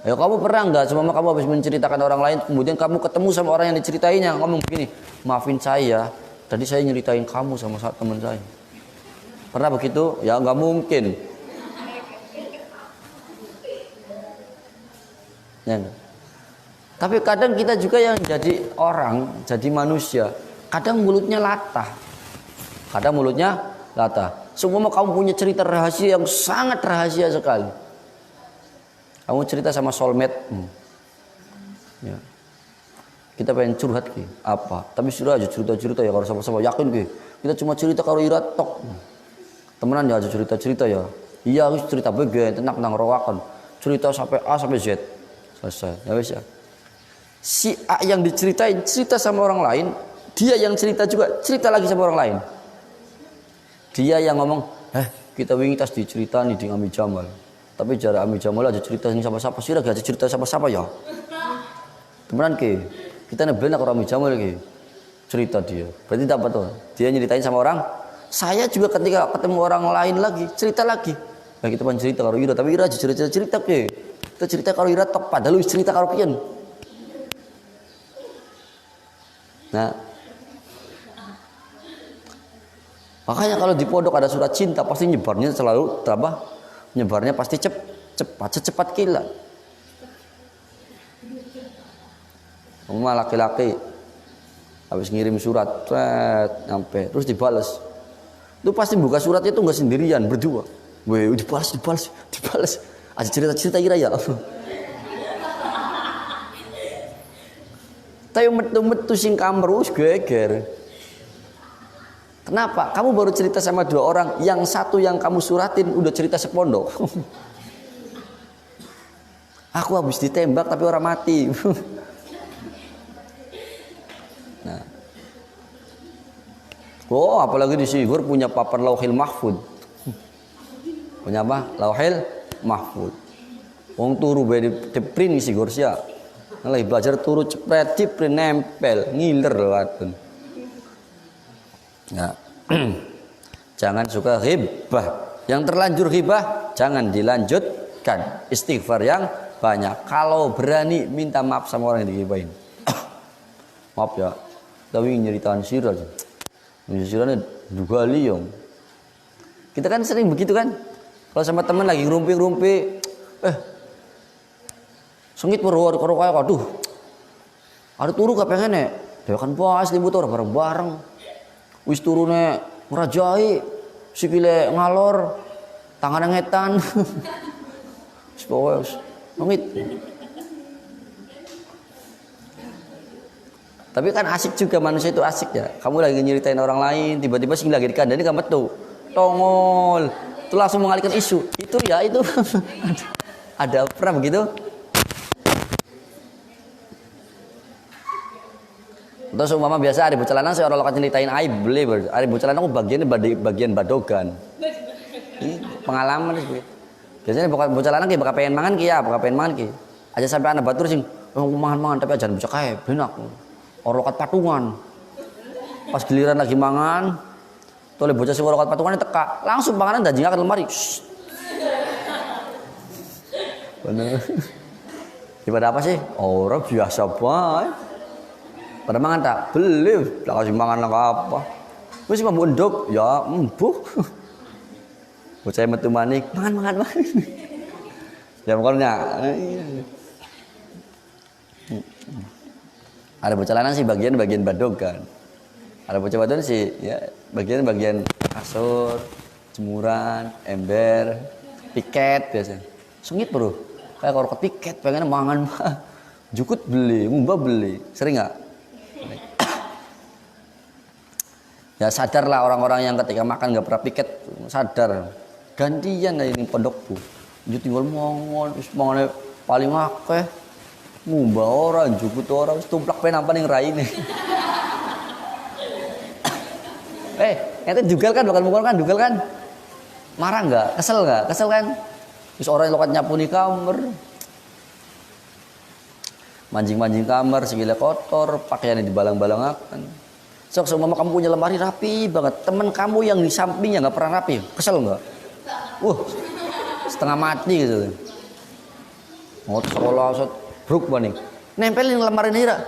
Ya kamu pernah enggak semua kamu habis menceritakan orang lain kemudian kamu ketemu sama orang yang diceritainnya ngomong begini, maafin saya tadi saya nyeritain kamu sama teman saya. Pernah begitu? Ya enggak mungkin ya. Tapi kadang kita juga yang jadi orang, jadi manusia, kadang mulutnya latah. Semua kamu punya cerita rahasia yang sangat rahasia sekali. Kamu cerita sama soulmate, ya. Kita pengen curhat ki, apa? Tapi sudah aja cerita ya kalau sama-sama yakin ki. Kita cuma cerita kalau irat tok. Temenan ya aja cerita ya. Iya harus cerita bagian tenang rawakan. Cerita sampai A sampai Z. Selesai. Ya wis ya. Si A yang diceritain cerita sama orang lain, dia yang cerita juga cerita lagi sama orang lain. Dia yang ngomong, Kita wingi tas diceritani di Ami Jamal. Tapi jare Ami Jamal aja cerita sing siapa-siapa sira gak aja cerita siapa-siapa ya. Temenan ki. Kita nebel karo Ami Jamal ki. Cerita dia. Berarti dapat tuh. Dia nyeritain sama orang. Saya juga ketika ketemu orang lain lagi, cerita lagi. Nah, kita pan cerita karo Ira, tapi Ira aja cerita ki. Kita cerita karo Ira tok padahal wis cerita karo pian. Nah, makanya kalau di pondok ada surat cinta pasti nyebarnya selalu apa? Nyebarnya pasti secepat kilat. Rumah laki-laki habis ngirim surat, nyampe terus dibales. Itu pasti buka suratnya itu nggak sendirian, berdua. Weh, dibales. Aja cerita Ira ya. Tapi metu sing kamar wis geger. Kenapa? Kamu baru cerita sama 2 orang, yang satu yang kamu suratin udah cerita sepondok. Aku habis ditembak tapi orang mati. Nah. Oh, apalagi di Sigor punya papan Lauhil Mahfud. Punya apa? Lauhil Mahfud. Wong turu bae diprint Sigor sia. Lagi belajar turu cepret diprint nempel, ngiler latun. Nah, jangan suka ghibah. Yang terlanjur ghibah jangan dilanjutkan. Istighfar yang banyak. Kalau berani minta maaf sama orang yang dighibahin. Maaf ya, tapi nyeritaan sirah. Sirahnya 2 kali yong. Kita kan sering begitu kan. Kalau sama teman lagi ngerumpi, sengit berwar karo kaya aduh. Ada turu kapengene. Dia kan pas libut ora bareng-bareng. Wis turune ngrajai, sikile ngalor, tangan ngetan. Wis pokoke sengit. Tapi kan asik juga, manusia itu asik ya. Kamu lagi nyeritain orang lain, tiba-tiba sing lagi dikandani gak metu. Tongol. Itu langsung mengalihkan isu. Itu ya itu. Ada pernah begitu? Terus umpama biasa ada bocah lanang saya orang lokal ceritain aib beli, ada bocah lanang aku bagian badogan. Ini pengalaman sih. Biasanya bocah lanang ki bakal pengen mangan ki ya, bakal pengen mangan ki. Aja sampai anak batur sing mangan tapi aja bocah kae benak. Orang lokat patungan. Pas giliran lagi mangan, tole bocah sing orang lokat patungan teka, langsung panganan dajing akan lemari. Bener. Ibadah apa sih? Orang biasa bae. Pada mangan tak beli, lah kasih mangan apa? Wis mau nduk, ya embuh. Bocah metu manik, mangan. Ya pokoknya. Ada bocah lanang sih bagian badogan. Ada bocah badogan sih ya bagian kasur, jemuran, ember, piket biasa. Sengit bro. Kayak korok piket pengen mangan mah. Jukut beli, ngubah beli. Sering enggak? Ya sadarlah orang-orang yang ketika makan nggak pernah piket, sadar gantian lah ini pondokku. Dia tinggal mongol, mongolnya paling akeh, ngubah orang, jukut orang, tumplak pen apa nih raine. Ente jugal kan, bakal mukul kan, jugal kan, marah nggak, kesel kan? Terus orang yang lokat nyapu nih kamar, manjing kamar, segila kotor, pakaiannya dibalang-balangakan. Sok mama kamu punya lemari rapi banget. Teman kamu yang di sampingnya nggak pernah rapi, kesel nggak? Setengah mati gitu. Mau sekolah set bruk baning. Nempelin lemari nira.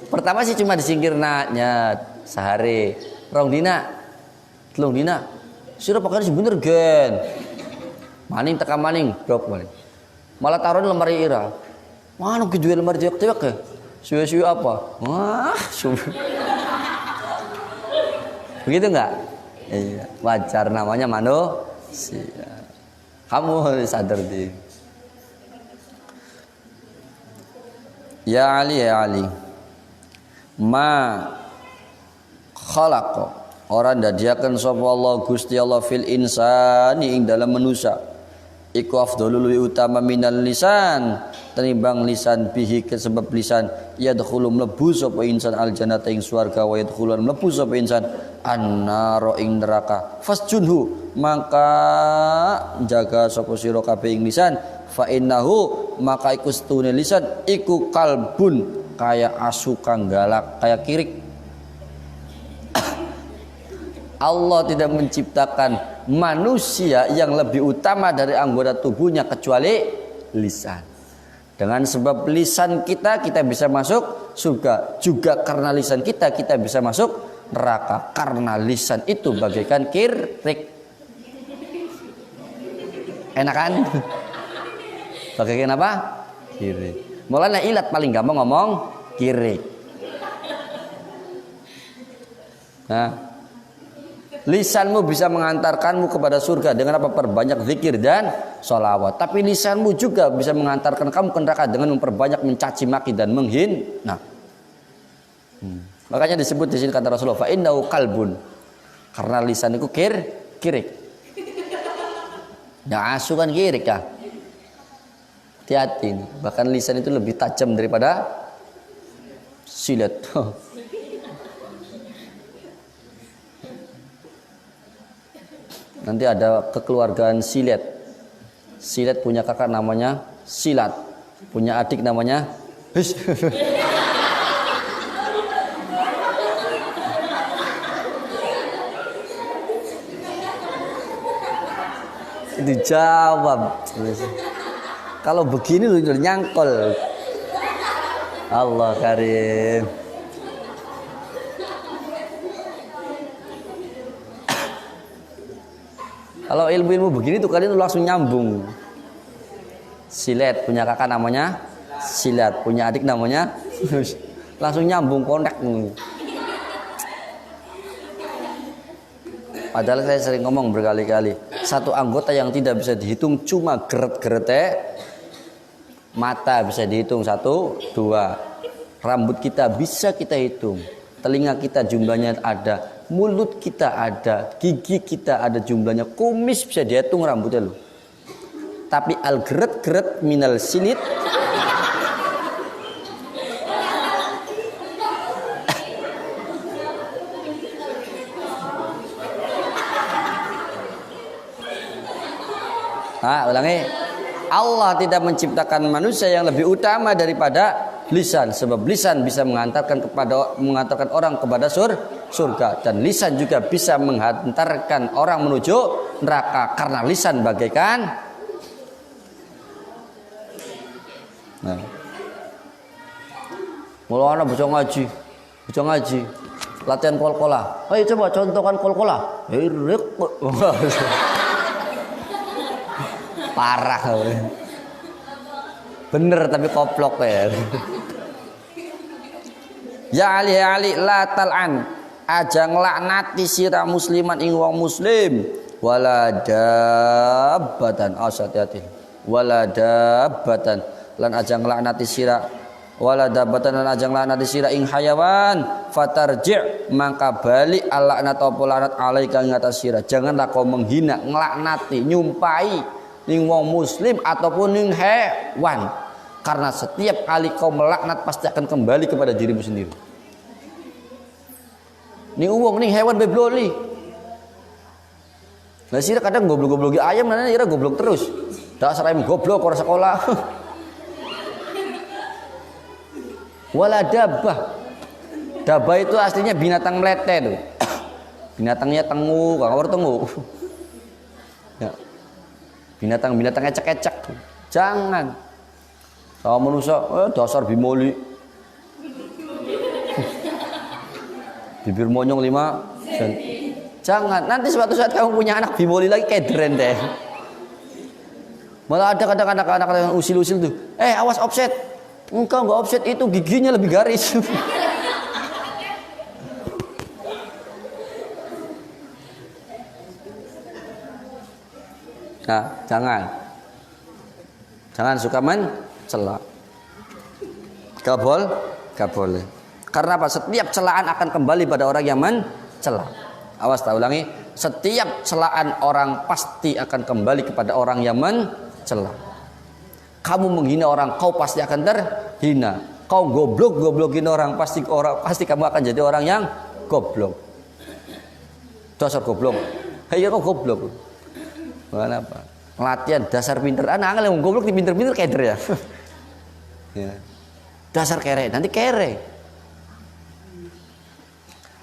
Pertama sih cuma disingkir naknya sehari. Rong dina, telung dina. Sudah pakai sih bener gen. Maning teka maning, brok maning. Malah taruh di lemari ira. Mana kejual lemari cewek ya? Suwe-suwe apa? Wah, begitu enggak? Iya, wajar namanya manusia. Kamu harus sadar di. Ya Ali, ma khalaqa orang dadiakan sapa Allah Gusti Allah fil insani ing dalam manusia iku afdhalul utama minal lisan tenimbang lisan bihi sebab lisan yadkhulu mlebu sapa insan aljannata ing swarga wa yadkhulu mlebu sapa insan annara ing neraka fasjunhu maka jaga sapa sira kabeh ing lisan fa innahu maka iku stune lisan iku kalbun kaya asu kang galak kaya kirik. Allah tidak menciptakan manusia yang lebih utama dari anggota tubuhnya kecuali lisan. Dengan sebab lisan kita bisa masuk surga, juga karena lisan kita bisa masuk neraka. Karena lisan itu bagaikan kirik. Enak kan? Bagaikan apa? Kirik. Mulanya ilat paling gampang ngomong kirik. Nah, lisanmu bisa mengantarkanmu kepada surga dengan apa? Perbanyak zikir dan sholawat. Tapi lisanmu juga bisa mengantarkan kamu ke neraka dengan memperbanyak mencaci maki dan menghina. Makanya disebut di sini kata Rasulullah, fa innahu kalbun. Karena lisan itu kirik. Ya asu kan kirik ya. Hati-hati. Bahkan lisan itu lebih tajam daripada silet. Nanti ada kekeluargaan silet. Silet punya kakak namanya Silat, punya adik namanya Hus. Itu jawab. Kalau begini lu nyangkol. Allah karim. Kalau ilmu-ilmu begini tuh kalian langsung nyambung. Silet punya kakak namanya Silat, punya adik namanya langsung nyambung kontak. Padahal saya sering ngomong berkali-kali, satu anggota yang tidak bisa dihitung cuma geret-gerete mata bisa dihitung 1, 2. Rambut kita bisa kita hitung, telinga kita jumlahnya ada, mulut kita ada, gigi kita ada jumlahnya, kumis bisa dihitung rambutnya loh. Tapi al geret-geret minal silit ulangi. Allah tidak menciptakan manusia yang lebih utama daripada lisan, sebab lisan bisa mengantarkan orang kepada surga, dan lisan juga bisa menghantarkan orang menuju neraka karena lisan bagaikan mulai bocah ngaji latihan kol-kola. Ayo coba contohkan kol-kola. Parah. Bener tapi koplok ya. Ya Ali la tal'an, aja nglaknati sira musliman ing wong muslim, wala dabbatan, hati-hati. Wala dabbatan, lan aja nglaknati sira, wala dabbatan lan aja nglaknati sira ing hayawan, fatarji' mangka bali alaknat apa lanat alaika ing atas sira. Janganlah kau menghina, nglaknati, nyumpai ning wong muslim ataupun ning hewan, karena setiap kali kau melaknat pasti akan kembali kepada dirimu sendiri. Ning wong ning hewan bebloli. Lah sira kadang goblok-gobloki ayam nana ira goblok terus. Dasar ayam goblok ora sekolah. Wala dabbah. Dabbah itu aslinya binatang melete tuh. Binatangnya tengu, kang tengu. Ya. Binatang-binatang ecek-ecek. Jangan. Sama manusia, dasar bimoli. Bibir monyong 5. Jangan. Nanti suatu saat kamu punya anak bimoli lagi kedren deh. Malah ada kadang anak-anak yang usil-usil tuh. Awas offset. Enggak offset, itu giginya lebih garis. Nah, jangan suka mencela. Gak boleh. Karena apa? Setiap celaan akan kembali pada orang yang mencela. Awas, tak ulangi. Setiap celaan orang pasti akan kembali kepada orang yang mencela. Kamu menghina orang, kau pasti akan terhina. Kau goblokin orang, pasti kamu akan jadi orang yang goblok. Dasar goblok. Hei, kau goblok. Kenapa? Latihan dasar pinter. Anak yang goblok di pinter-pinter keder ya. Ya. Dasar kere, nanti kere.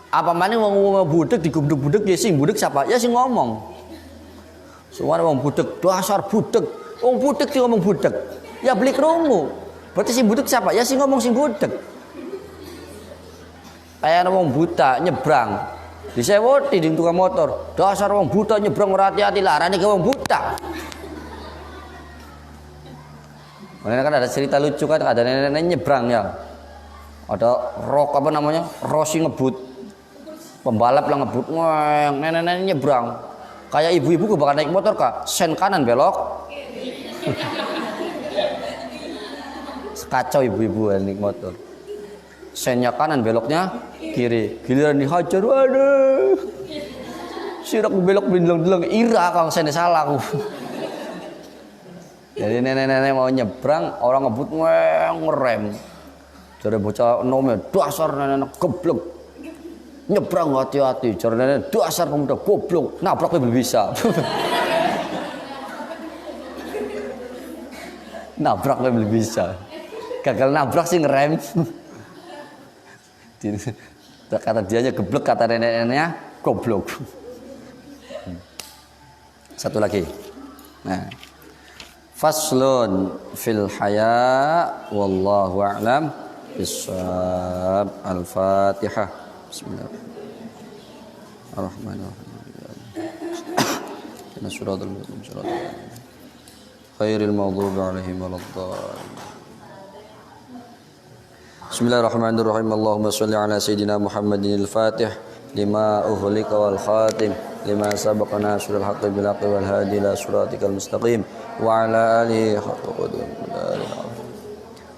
Apa mana wong budek digubduk-budek ya sing budek siapa? Ya sing ngomong. Semua wong budek, dasar budek. Wong budek sing ngomong budek. Ya beli krungu. Berarti sing budek siapa? Ya sing ngomong sing budek. Kayak wong buta nyebrang. Disewoti di tukang motor. Dasar wong buta nyebrang ora hati-hati larane ke wong buta. Makanya kan ada cerita lucu kan, ada nenek-nenek nyebrang ya. Ada rok apa namanya? Rosi ngebut. Pembalap lah ngebut, nenek-nenek nyebrang. Kayak ibu-ibu bakal naik motor kak, sen kanan belok. Kacau ibu-ibu naik motor. Sennya kanan beloknya kiri. Giliran dihajar, waduh. Sirak belok bindeleng-deleng, ira kang sennya salah aku. Jadi nenek-nenek mau nyebrang, orang ngebut ngerem. Jadi bocah nomnya dasar nenek goblok. Nyebrang hati-hati, caranya dasar pemuda goblok, nabrak lebih bisa. Nabrak lebih bisa. Gagal nabrak sih ngerem. Kata dianya geblek, kata neneknya goblok. Satu lagi. Nah. Faslun fil haya wallahu a'lam bissawab. Al-Fatihah. Bismillahirrahmanirrahim. Shiratal mustaqim shiratal khairil maghdubi 'alaihim waladdallin. Bismillahirrahmanirrahim. Allahumma shalli ala sayidina Muhammadin al-Fatih lima ughliqa wal khatim lima sabaqa nasrul haqqi bil haqqi wal hadi ila siratikal mustaqim wa ala alihi haqqa qadrihi.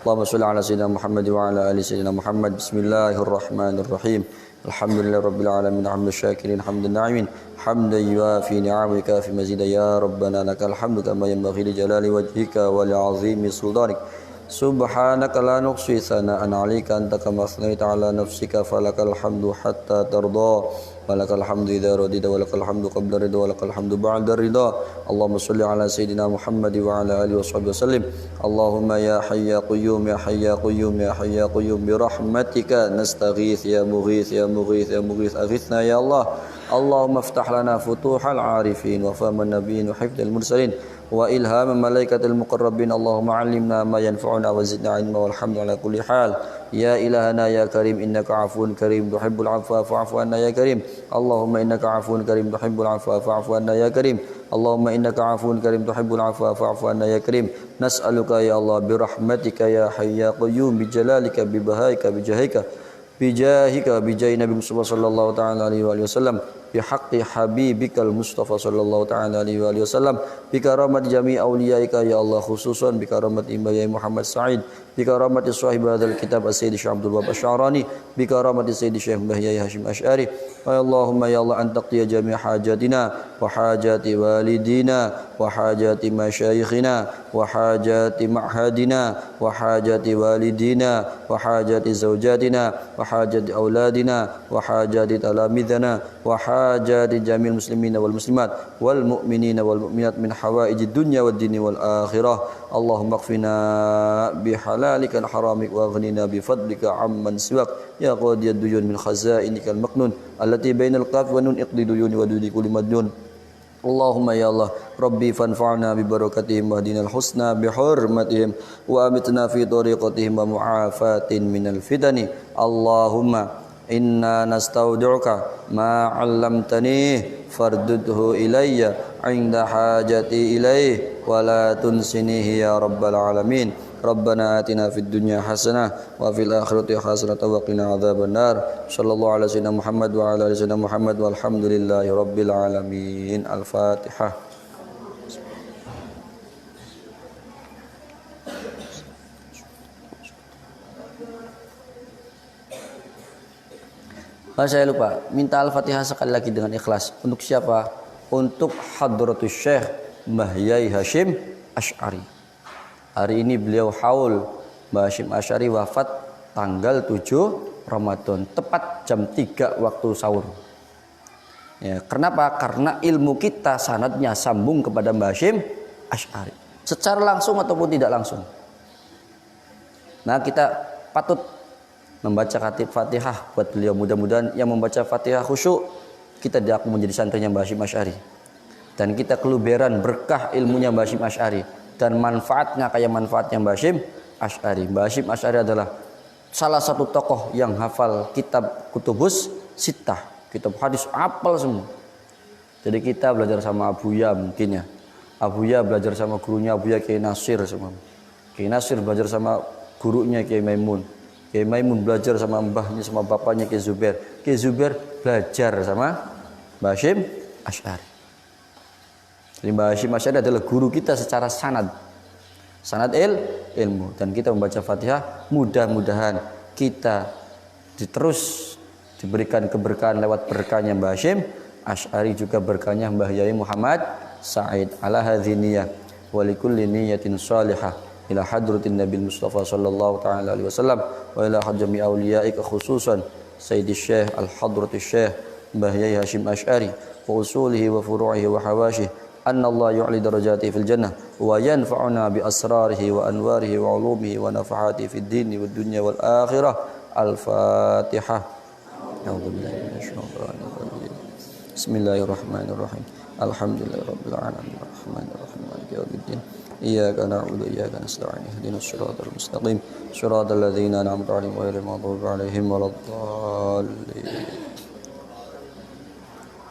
Allahumma shalli ala sayyidina Muhammad wa ala ali sayyidina Muhammad. Bismillahirrahmanirrahim. Alhamdulillah rabbil alamin hamdan syakirin hamdan na'imin hamdan yuafi ni'amika fi mazida ya rabbana lakal hamdu kama yanbaghi li jalali wajhika wa li 'azimi sultanik. Subhanaka la nuqsi sana'an 'alaika anta kama asnaita 'ala nafsika falakal hamdu hatta tarda walakal hamdu idza radita walakal hamdu qabla ridha walakal hamdu ba'da ridha. Allahumma shalli ala sayidina Muhammad wa ala alihi washabbihi wasallim. Allahumma ya hayy ya qayyum ya hayy ya qayyum ya hayy ya qayyum bi rahmatika nastaghits ya mughits ya mughits ya mughits aghithna ya Allah. Allahumma iftah lana futuhal 'arifin wa fahaman nabiyyin wa hifdzal mursalin wa ilham malaikatil muqarrabin. Allahumma 'allimna ma yanfa'una wa zidna 'ilma walhamdu ala kulli hal. Ya ilahana ya karim innaka 'afuwun karim tuhibbul 'afwa fa'fu 'anna ya karim. Allahumma innaka 'afuwun karim tuhibbul 'afwa fa'fu 'anna ya karim. Allahumma innaka 'afuwun karim tuhibbul 'afwa fa'fu 'anna ya karim. Nas'aluka ya Allah bi rahmatika ya hayy ya qayyum bi jalalika bi bahaika bi jahika bijahika bijahi Nabi Mustafa sallallahu ta'ala alaihi wa sallam bihaqqi habibikal Mustafa sallallahu ta'ala alaihi wa sallam bikaramat jami' awliyaika ya Allah khususan bikaramat imbayai Muhammad Sa'id bikaramati sahib hadzal kitab as-sayyid Syekh Abdul Wahab Asy'arani bikaramati sayyid Syekh Bahyai Hashim Asy'ari wa Allahumma ya Allah anta qtiya jami' hajatina wa hajati walidina wa hajati masyayikhina wa hajati ma'hadina wa hajati walidina wa hajati zawjatina wa hajati auladina wa hajati talamidana wa hajati jamil muslimina wal muslimat wal mu'minina wal mu'minat min hawaijid dunya wad dini wal akhirah. Allahumma qfina bihalalika haramik wa aghnina bifadlika amman siwak ya qadiyad duyun min khazainikal maqnun allati bainal qaf wa nun iqdi duyuni wa duni kulli madnun. Allahumma ya Allah Rabbi fanfa'na bi barakatihim wa dinal husna bi hurmatihim wa amitna fi tariqatihim wa mu'afatin minal fitani. Allahumma inna nastaudi'uka ma 'allamtani fardudhu ilayya 'inda hajati ilayhi wa la tunsinihi ya rabbal alamin. Rabbana atina fid dunya hasanah wa fil akhirati hasanah wa qina adzabannar. Sallallahu alaihi wasallam Muhammad wa ala alihi wasallam Muhammad walhamdulillahi rabbil alamin. Al-Fatihah. Saya lupa, minta Al-Fatihah sekali lagi dengan ikhlas. Untuk siapa? Untuk Hadratus Syekh Mbah Yai Hashim Asy'ari. Hari ini beliau haul. Mbah Hashim Asy'ari wafat tanggal 7 Ramadan, tepat jam 3 waktu sahur. Ya, kenapa? Karena ilmu kita sanadnya sambung kepada Mbah Hashim Asy'ari. Secara langsung ataupun tidak langsung. Nah, kita patut membaca Fatihah buat beliau. Mudah-mudahan yang membaca Fatihah khusyuk, kita diaku menjadi santrinya Mbah Hashim Asy'ari. Dan kita keluberan berkah ilmunya Mbah Hashim Asy'ari dan manfaatnya kayak manfaatnya Mbah Hashim Asy'ari. Mbah Hashim Asy'ari adalah salah satu tokoh yang hafal kitab Kutubus Sittah, kitab hadis hafal semua. Jadi kita belajar sama Abuya mungkin ya. Abuya belajar sama gurunya Abuya Kiai Nasir semua. Kiai Nasir belajar sama gurunya Kiai Maimun. Kiai Maimun belajar sama mbahnya sama bapaknya Kiai Zubair. Kiai Zubair belajar sama Mbah Hashim Asy'ari. Jadi Mbah Hashim Asy'ari adalah guru kita secara sanad. Sanad ilmu, dan kita membaca Fatihah, mudah-mudahan kita terus diberikan keberkahan lewat berkahnya Mbah Hashim Asy'ari, juga berkahnya Mbah Yai Muhammad Said ala hadziniyah wa likulli niyatin salihah ila hadratin Nabi Mustafa sallallahu taala alaihi wasallam wa ila hajmi auliyaika khususan Sayyidi Syekh Al-Hadratus Syekh Mbah Yai Hashim Asy'ari wa usulihi wa furu'ihi wa hawashihi anna Allah yu'li darajati fil jannah wa yanfa'una bi asrarihi wa anwarihi wa ulumihi wa nafahati fid dini wad dunya wal akhirah. Al-Fatihah. A'udzu billahi minasyaitonir rajim. Bismillahirrahmanirrahim. Alhamdulillahirabbil alamin arrahmanir rahim maliki yaumiddin. Iyyaka na'budu wa iyyaka nasta'in ihdinas siratal mustaqim siratal ladzina an'amta 'alaihim ghairil maghdubi 'alaihim waladdallin.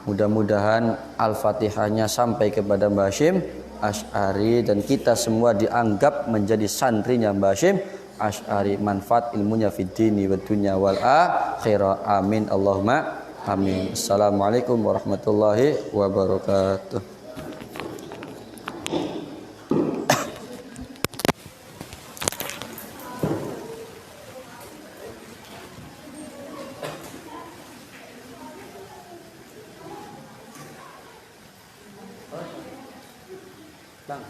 Mudah-mudahan Al-Fatihahnya sampai kepada Mbah Hashim Asy'ari dan kita semua dianggap menjadi santrinya Mbah Hashim Asy'ari. Manfaat ilmunya fid dini wad dunya wal akhirah. Amin Allahumma amin. Assalamualaikum warahmatullahi wabarakatuh. Bang.